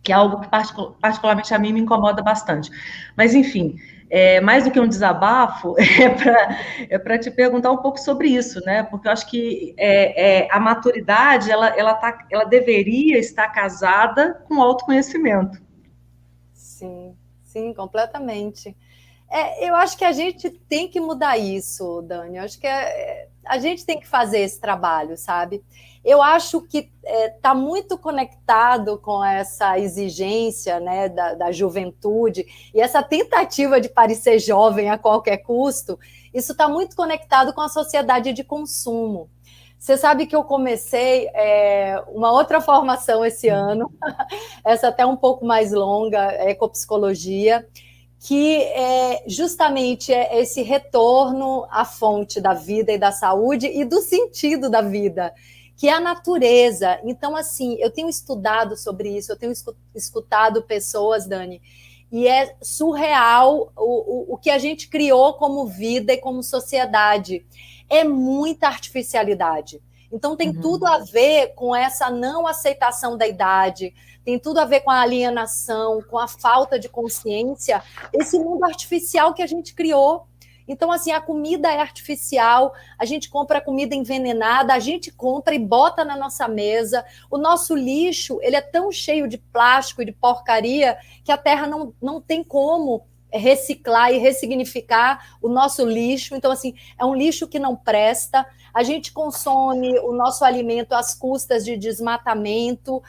que é algo que particularmente a mim me incomoda bastante. Mas, enfim, mais do que um desabafo, para te perguntar um pouco sobre isso, né? Porque eu acho que a maturidade, ela deveria estar casada com autoconhecimento. Sim, completamente. Eu acho que a gente tem que mudar isso, Dani. Eu acho que a gente tem que fazer esse trabalho, sabe? Eu acho que está muito conectado com essa exigência, né, da juventude e essa tentativa de parecer jovem a qualquer custo. Isso está muito conectado com a sociedade de consumo. Você sabe que eu comecei uma outra formação esse ano, essa até um pouco mais longa, ecopsicologia, que justamente é esse retorno à fonte da vida e da saúde e do sentido da vida, que é a natureza. Então, assim, eu tenho estudado sobre isso, eu tenho escutado pessoas, Dani, e é surreal o que a gente criou como vida e como sociedade. É muita artificialidade. Então, tem tudo a ver com essa não aceitação da idade, tem tudo a ver com a alienação, com a falta de consciência, esse mundo artificial que a gente criou. Então, assim, a comida é artificial, a gente compra comida envenenada, a gente compra e bota na nossa mesa. O nosso lixo, ele é tão cheio de plástico e de porcaria que a terra não tem como reciclar e ressignificar o nosso lixo. Então, assim, é um lixo que não presta. A gente consome o nosso alimento às custas de desmatamento.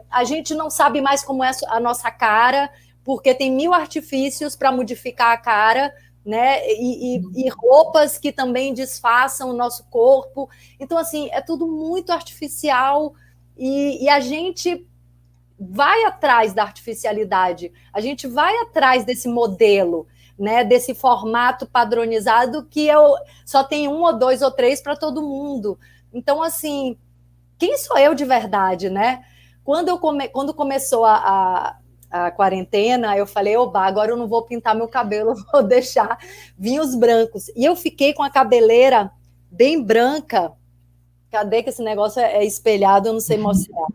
A gente não sabe mais como é a nossa cara, porque tem 1000 artifícios para modificar a cara, né? E roupas que também disfarçam o nosso corpo. Então, assim, é tudo muito artificial e a gente vai atrás da artificialidade, a gente vai atrás desse modelo, né, desse formato padronizado que eu só tenho 1 ou 2 ou 3 para todo mundo. Então, assim, quem sou eu de verdade, né? Quando começou a quarentena, eu falei, oba, agora eu não vou pintar meu cabelo, vou deixar vir os brancos. E eu fiquei com a cabeleira bem branca. Cadê que esse negócio é espelhado? Eu não sei mostrar.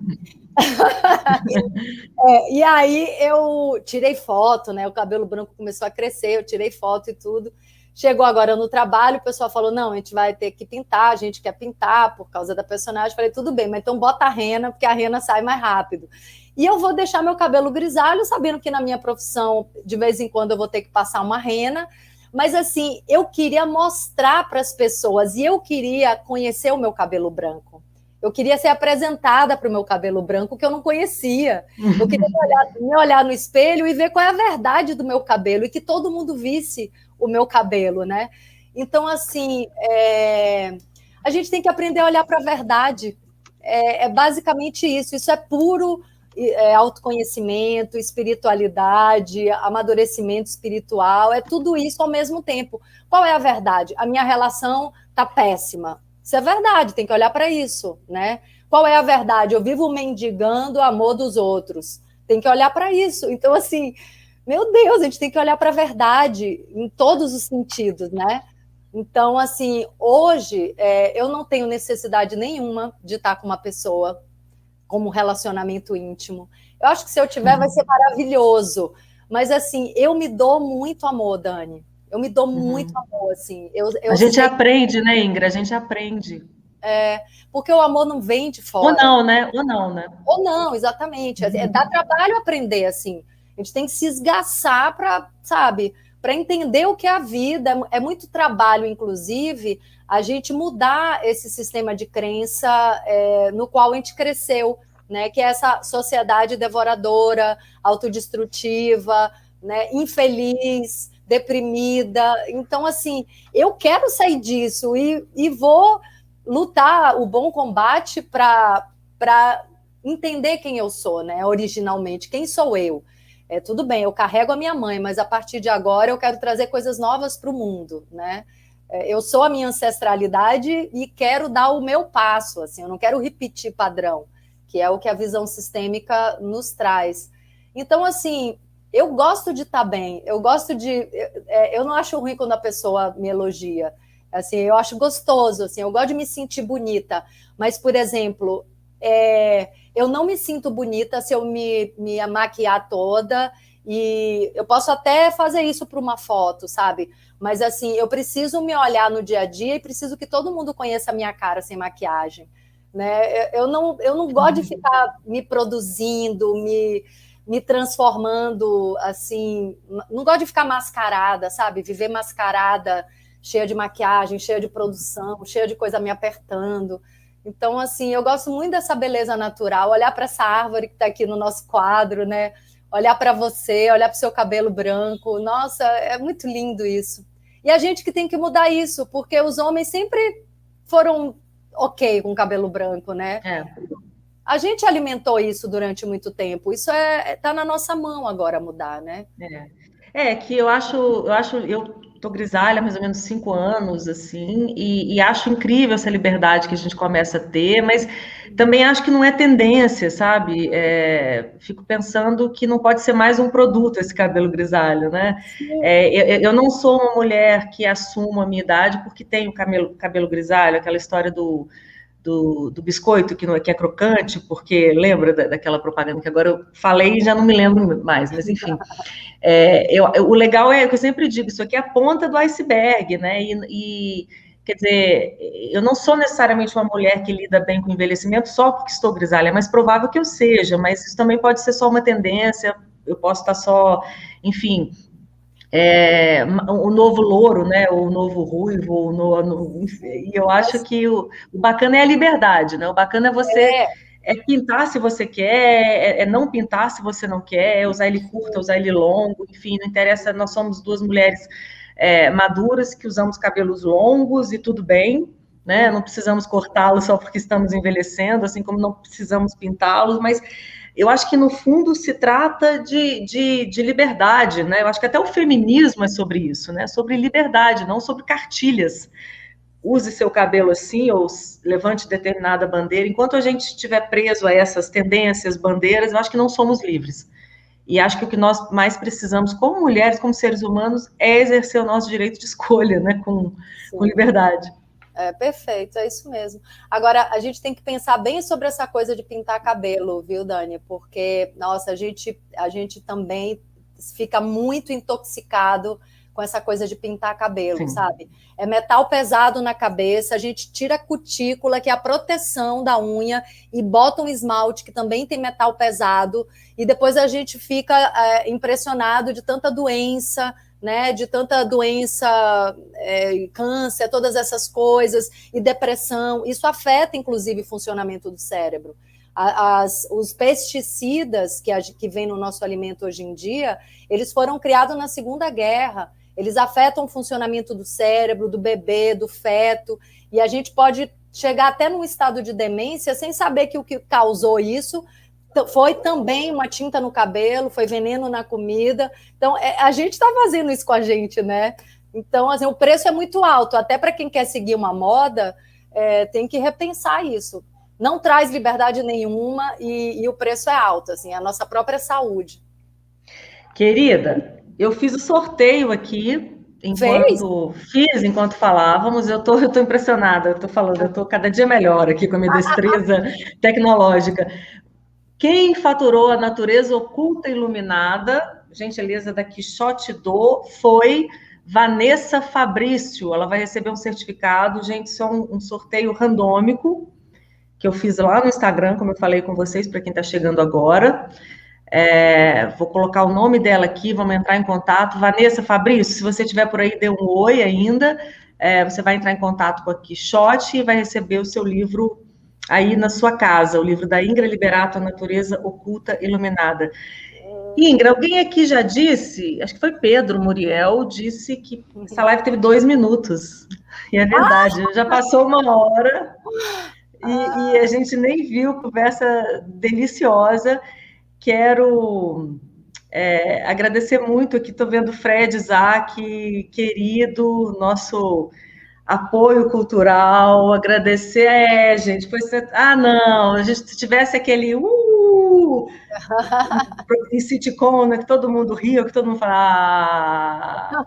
E aí eu tirei foto, né? O cabelo branco começou a crescer, eu tirei foto e tudo. Chegou agora no trabalho, o pessoal falou, não, a gente vai ter que pintar, a gente quer pintar por causa da personagem. Falei, tudo bem, mas então bota a rena, porque a rena sai mais rápido. E eu vou deixar meu cabelo grisalho, sabendo que na minha profissão, de vez em quando, eu vou ter que passar uma rena. Mas, assim, eu queria mostrar para as pessoas e eu queria conhecer o meu cabelo branco. Eu queria ser apresentada para o meu cabelo branco, que eu não conhecia. Eu queria me olhar no espelho e ver qual é a verdade do meu cabelo e que todo mundo visse o meu cabelo, né? Então, assim, a gente tem que aprender a olhar para a verdade. É basicamente isso. Isso é puro autoconhecimento, espiritualidade, amadurecimento espiritual. É tudo isso ao mesmo tempo. Qual é a verdade? A minha relação está péssima. Isso é verdade, tem que olhar para isso, né? Qual é a verdade? Eu vivo mendigando o amor dos outros. Tem que olhar para isso. Então, assim, meu Deus, a gente tem que olhar para a verdade em todos os sentidos, né? Então, assim, hoje eu não tenho necessidade nenhuma de estar com uma pessoa como relacionamento íntimo. Eu acho que se eu tiver vai ser maravilhoso. Mas, assim, eu me dou muito amor, Dani. Eu me dou muito amor, assim. A gente aprende, né, Ingrid? A gente aprende. Porque o amor não vem de fora. Ou não, né? Ou não, né? Ou não, exatamente. Dá trabalho aprender, assim. A gente tem que se esgaçar para, sabe, para entender o que é a vida. É muito trabalho, inclusive, a gente mudar esse sistema de crença no qual a gente cresceu, né? Que é essa sociedade devoradora, autodestrutiva, né? Infeliz, deprimida. Então, assim, eu quero sair disso e vou lutar o bom combate para entender quem eu sou, né? Originalmente, quem sou eu? Tudo bem, eu carrego a minha mãe, mas a partir de agora eu quero trazer coisas novas para o mundo, né? Eu sou a minha ancestralidade e quero dar o meu passo, assim, eu não quero repetir padrão, que é o que a visão sistêmica nos traz. Então, assim, eu gosto de estar bem, eu gosto de... eu não acho ruim quando a pessoa me elogia, assim, eu acho gostoso, assim, eu gosto de me sentir bonita, mas, por exemplo, eu não me sinto bonita se eu me maquiar toda, e eu posso até fazer isso para uma foto, sabe? Mas, assim, eu preciso me olhar no dia a dia e preciso que todo mundo conheça a minha cara sem maquiagem, né? Eu não gosto de ficar me produzindo, me transformando, assim, não gosto de ficar mascarada, sabe? Viver mascarada, cheia de maquiagem, cheia de produção, cheia de coisa me apertando. Então, assim, eu gosto muito dessa beleza natural, olhar para essa árvore que está aqui no nosso quadro, né? Olhar para você, olhar para o seu cabelo branco. Nossa, é muito lindo isso. E a gente que tem que mudar isso, porque os homens sempre foram ok com cabelo branco, né? A gente alimentou isso durante muito tempo. Isso tá na nossa mão agora mudar, né? Que eu tô grisalha há mais ou menos 5 anos, assim, e acho incrível essa liberdade que a gente começa a ter, mas também acho que não é tendência, sabe? Fico pensando que não pode ser mais um produto esse cabelo grisalho, né? Eu não sou uma mulher que assuma a minha idade porque tenho cabelo grisalho, aquela história do biscoito que é crocante, porque lembra daquela propaganda que agora eu falei e já não me lembro mais, mas enfim. O legal é que eu sempre digo, isso aqui é a ponta do iceberg, né? E quer dizer, eu não sou necessariamente uma mulher que lida bem com o envelhecimento só porque estou grisalha, é mais provável que eu seja, mas isso também pode ser só uma tendência, eu posso estar só, enfim, o novo louro, né? O novo ruivo, e eu acho que o bacana é a liberdade, né? O bacana é você pintar se você quer, não pintar se você não quer, usar ele curto, usar ele longo, enfim, não interessa, nós somos 2 mulheres maduras que usamos cabelos longos e tudo bem, né? Não precisamos cortá-los só porque estamos envelhecendo, assim como não precisamos pintá-los, mas eu acho que, no fundo, se trata de liberdade, né? Eu acho que até o feminismo é sobre isso, né? Sobre liberdade, não sobre cartilhas. Use seu cabelo assim, ou levante determinada bandeira. Enquanto a gente estiver preso a essas tendências, bandeiras, eu acho que não somos livres. E acho que o que nós mais precisamos, como mulheres, como seres humanos, é exercer o nosso direito de escolha, né? Com liberdade. Perfeito, é isso mesmo. Agora, a gente tem que pensar bem sobre essa coisa de pintar cabelo, viu, Dani? Porque, nossa, a gente também fica muito intoxicado com essa coisa de pintar cabelo, Sim. sabe? É metal pesado na cabeça, a gente tira a cutícula, que é a proteção da unha, e bota um esmalte que também tem metal pesado, e depois a gente fica impressionado de tanta doença, né, de tanta doença, câncer, todas essas coisas, e depressão. Isso afeta, inclusive, o funcionamento do cérebro. Os pesticidas que vêm no nosso alimento hoje em dia, eles foram criados na Segunda Guerra. Eles afetam o funcionamento do cérebro, do bebê, do feto, e a gente pode chegar até num estado de demência sem saber que o que causou isso foi também uma tinta no cabelo, foi veneno na comida. Então, a gente está fazendo isso com a gente, né? Então, assim, o preço é muito alto. Até para quem quer seguir uma moda, tem que repensar isso. Não traz liberdade nenhuma e o preço é alto, assim, a nossa própria saúde. Querida, eu fiz o sorteio aqui, enquanto falávamos. Eu tô impressionada, eu tô falando, eu tô cada dia melhor aqui com a minha destreza tecnológica. Quem faturou a natureza oculta iluminada, gentileza da Quixote Do, foi Vanessa Fabrício. Ela vai receber um certificado. Gente, isso é um sorteio randômico que eu fiz lá no Instagram, como eu falei com vocês, para quem está chegando agora. Vou colocar o nome dela aqui, vamos entrar em contato. Vanessa Fabrício, se você estiver por aí, dê um oi ainda. Você vai entrar em contato com a Quixote e vai receber o seu livro aí na sua casa, o livro da Ingra Liberato, A Natureza Oculta Iluminada. Ingra, alguém aqui já disse, acho que foi Pedro Muriel, disse que essa live teve 2 minutos. E é verdade, já passou 1 hora e a gente nem viu, conversa deliciosa. Quero agradecer muito aqui, estou vendo o Fred Isaac, querido, nosso apoio cultural, agradecer, gente, não, a gente, se tivesse aquele em sitcom, né, que todo mundo ria, que todo mundo fala...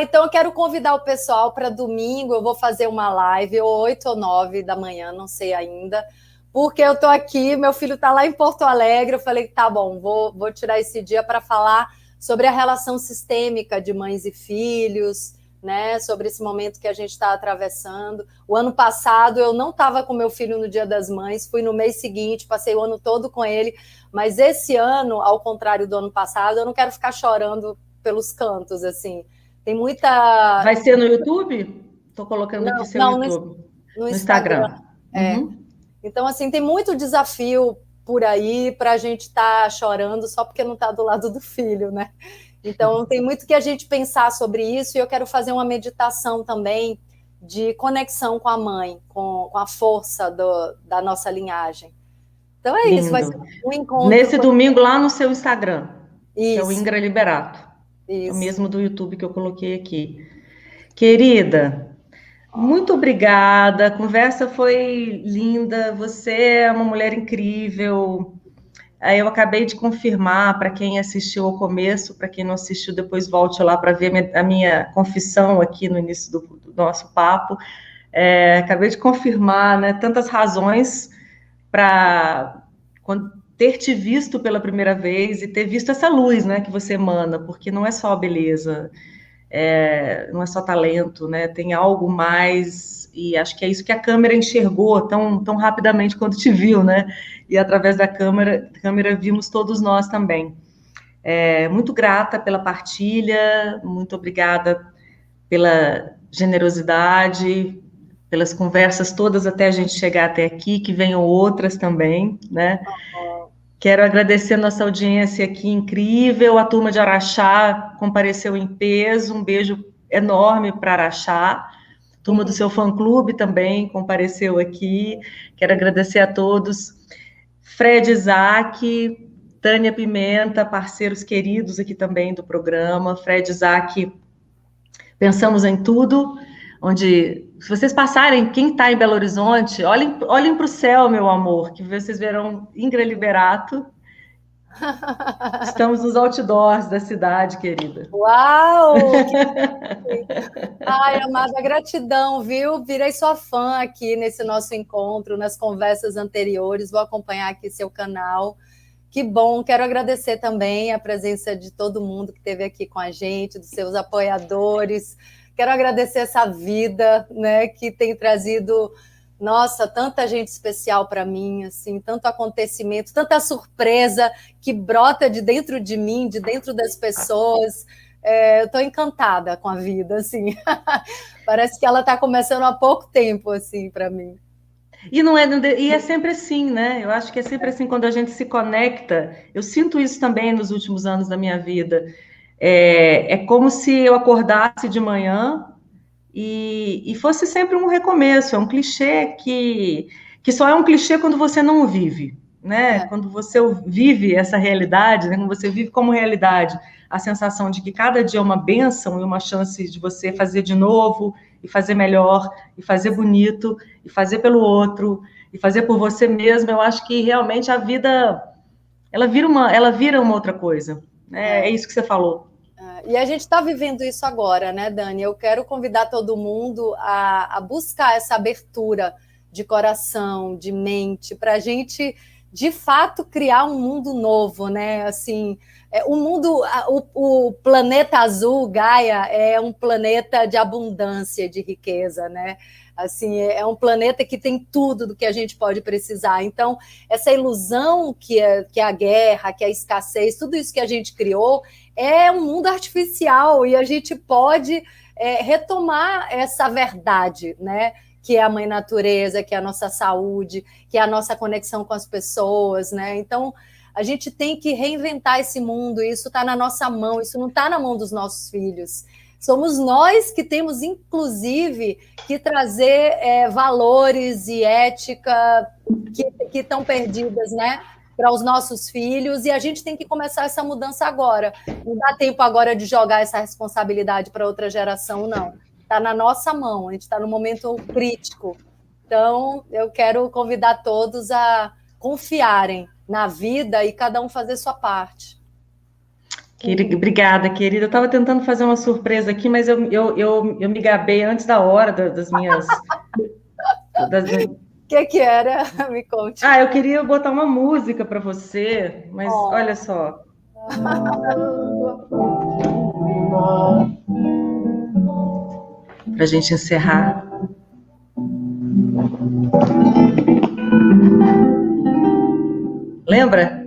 Então eu quero convidar o pessoal para domingo, eu vou fazer uma live, 8 ou 9 da manhã, não sei ainda, porque eu estou aqui, meu filho está lá em Porto Alegre, eu falei, tá bom, vou tirar esse dia para falar sobre a relação sistêmica de mães e filhos, né, sobre esse momento que a gente está atravessando. O ano passado eu não estava com meu filho no Dia das Mães, fui no mês seguinte, passei o ano todo com ele, mas esse ano, ao contrário do ano passado, eu não quero ficar chorando pelos cantos, assim. Tem muita... Vai ser no YouTube? Estou colocando aqui seu YouTube. No Instagram. Uhum. Então, assim, tem muito desafio por aí para a gente estar chorando só porque não está do lado do filho, né? Então, tem muito que a gente pensar sobre isso, e eu quero fazer uma meditação também de conexão com a mãe, com a força da nossa linhagem. Então, é isso, vai ser um encontro. Nesse domingo, lá no seu Instagram, isso. Que é o Ingra Liberato. Isso. É o mesmo do YouTube que eu coloquei aqui. Querida, muito obrigada, a conversa foi linda, você é uma mulher incrível. Eu acabei de confirmar, para quem assistiu ao começo, para quem não assistiu, depois volte lá para ver a minha confissão aqui no início do nosso papo. Acabei de confirmar, né, tantas razões para ter te visto pela primeira vez e ter visto essa luz, né, que você emana, porque não é só beleza, não é só talento, né, tem algo mais, e acho que é isso que a câmera enxergou tão rapidamente quando te viu, né, e através da câmera vimos todos nós também. Muito grata pela partilha, muito obrigada pela generosidade, pelas conversas todas até a gente chegar até aqui, que venham outras também, né? Quero agradecer a nossa audiência aqui incrível, a turma de Araxá compareceu em peso, um beijo enorme para Araxá, turma do seu fã-clube também compareceu aqui, quero agradecer a todos. Fred Isaac, Tânia Pimenta, parceiros queridos aqui também do programa. Fred Isaac, Pensamos em Tudo, onde, se vocês passarem, quem está em Belo Horizonte, olhem para o céu, meu amor, que vocês verão Ingra Liberato. Estamos nos outdoors da cidade, querida. Uau! Ai, amada, gratidão, viu? Virei sua fã aqui nesse nosso encontro, nas conversas anteriores. Vou acompanhar aqui seu canal. Que bom, quero agradecer também a presença de todo mundo que esteve aqui com a gente, dos seus apoiadores. Quero agradecer essa vida, né, que tem trazido, nossa, tanta gente especial para mim, assim, tanto acontecimento, tanta surpresa que brota de dentro de mim, de dentro das pessoas. Eu estou encantada com a vida, assim. Parece que ela está começando há pouco tempo, assim, para mim. E é sempre assim, né? Eu acho que é sempre assim quando a gente se conecta. Eu sinto isso também nos últimos anos da minha vida. É como se eu acordasse de manhã e fosse sempre um recomeço. É um clichê que só é um clichê quando você não o vive, né? Quando você vive essa realidade, né? Quando você vive como realidade, a sensação de que cada dia é uma bênção e uma chance de você fazer de novo, e fazer melhor, e fazer bonito, e fazer pelo outro, e fazer por você mesmo. Eu acho que realmente a vida, ela vira uma outra coisa, né? É isso que você falou. E a gente está vivendo isso agora, né, Dani? Eu quero convidar todo mundo a buscar essa abertura de coração, de mente, para a gente, de fato, criar um mundo novo, né? Assim, o mundo, o planeta azul, Gaia, é um planeta de abundância, de riqueza, né? Assim, é um planeta que tem tudo do que a gente pode precisar. Então, essa ilusão que é a guerra, que é a escassez, tudo isso que a gente criou, é um mundo artificial e a gente pode retomar essa verdade, né? Que é a mãe natureza, que é a nossa saúde, que é a nossa conexão com as pessoas, né? Então, a gente tem que reinventar esse mundo, e isso está na nossa mão, isso não está na mão dos nossos filhos. Somos nós que temos, inclusive, que trazer valores e ética que estão perdidas, né? Para os nossos filhos, e a gente tem que começar essa mudança agora. Não dá tempo agora de jogar essa responsabilidade para outra geração, não. Está na nossa mão, a gente está num momento crítico. Então, eu quero convidar todos a confiarem na vida e cada um fazer sua parte. Obrigada, querida. Eu estava tentando fazer uma surpresa aqui, mas eu me gabei antes da hora das minhas... O que era? Me conte. Eu queria botar uma música para você, mas olha só. Para a gente encerrar. Lembra?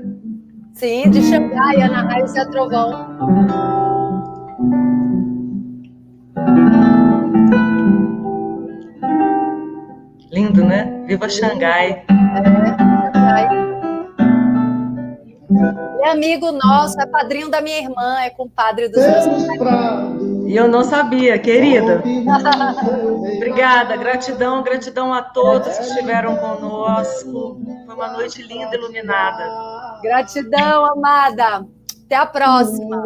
Sim, de Xangai, Ana Raiz e a Trovão. Lindo, né? Viva Xangai. Xangai. É amigo nosso, é padrinho da minha irmã, é compadre dos meus pais. E eu não sabia, querida. Obrigada, gratidão a todos que estiveram conosco. Foi uma noite linda, iluminada. Gratidão, amada. Até a próxima.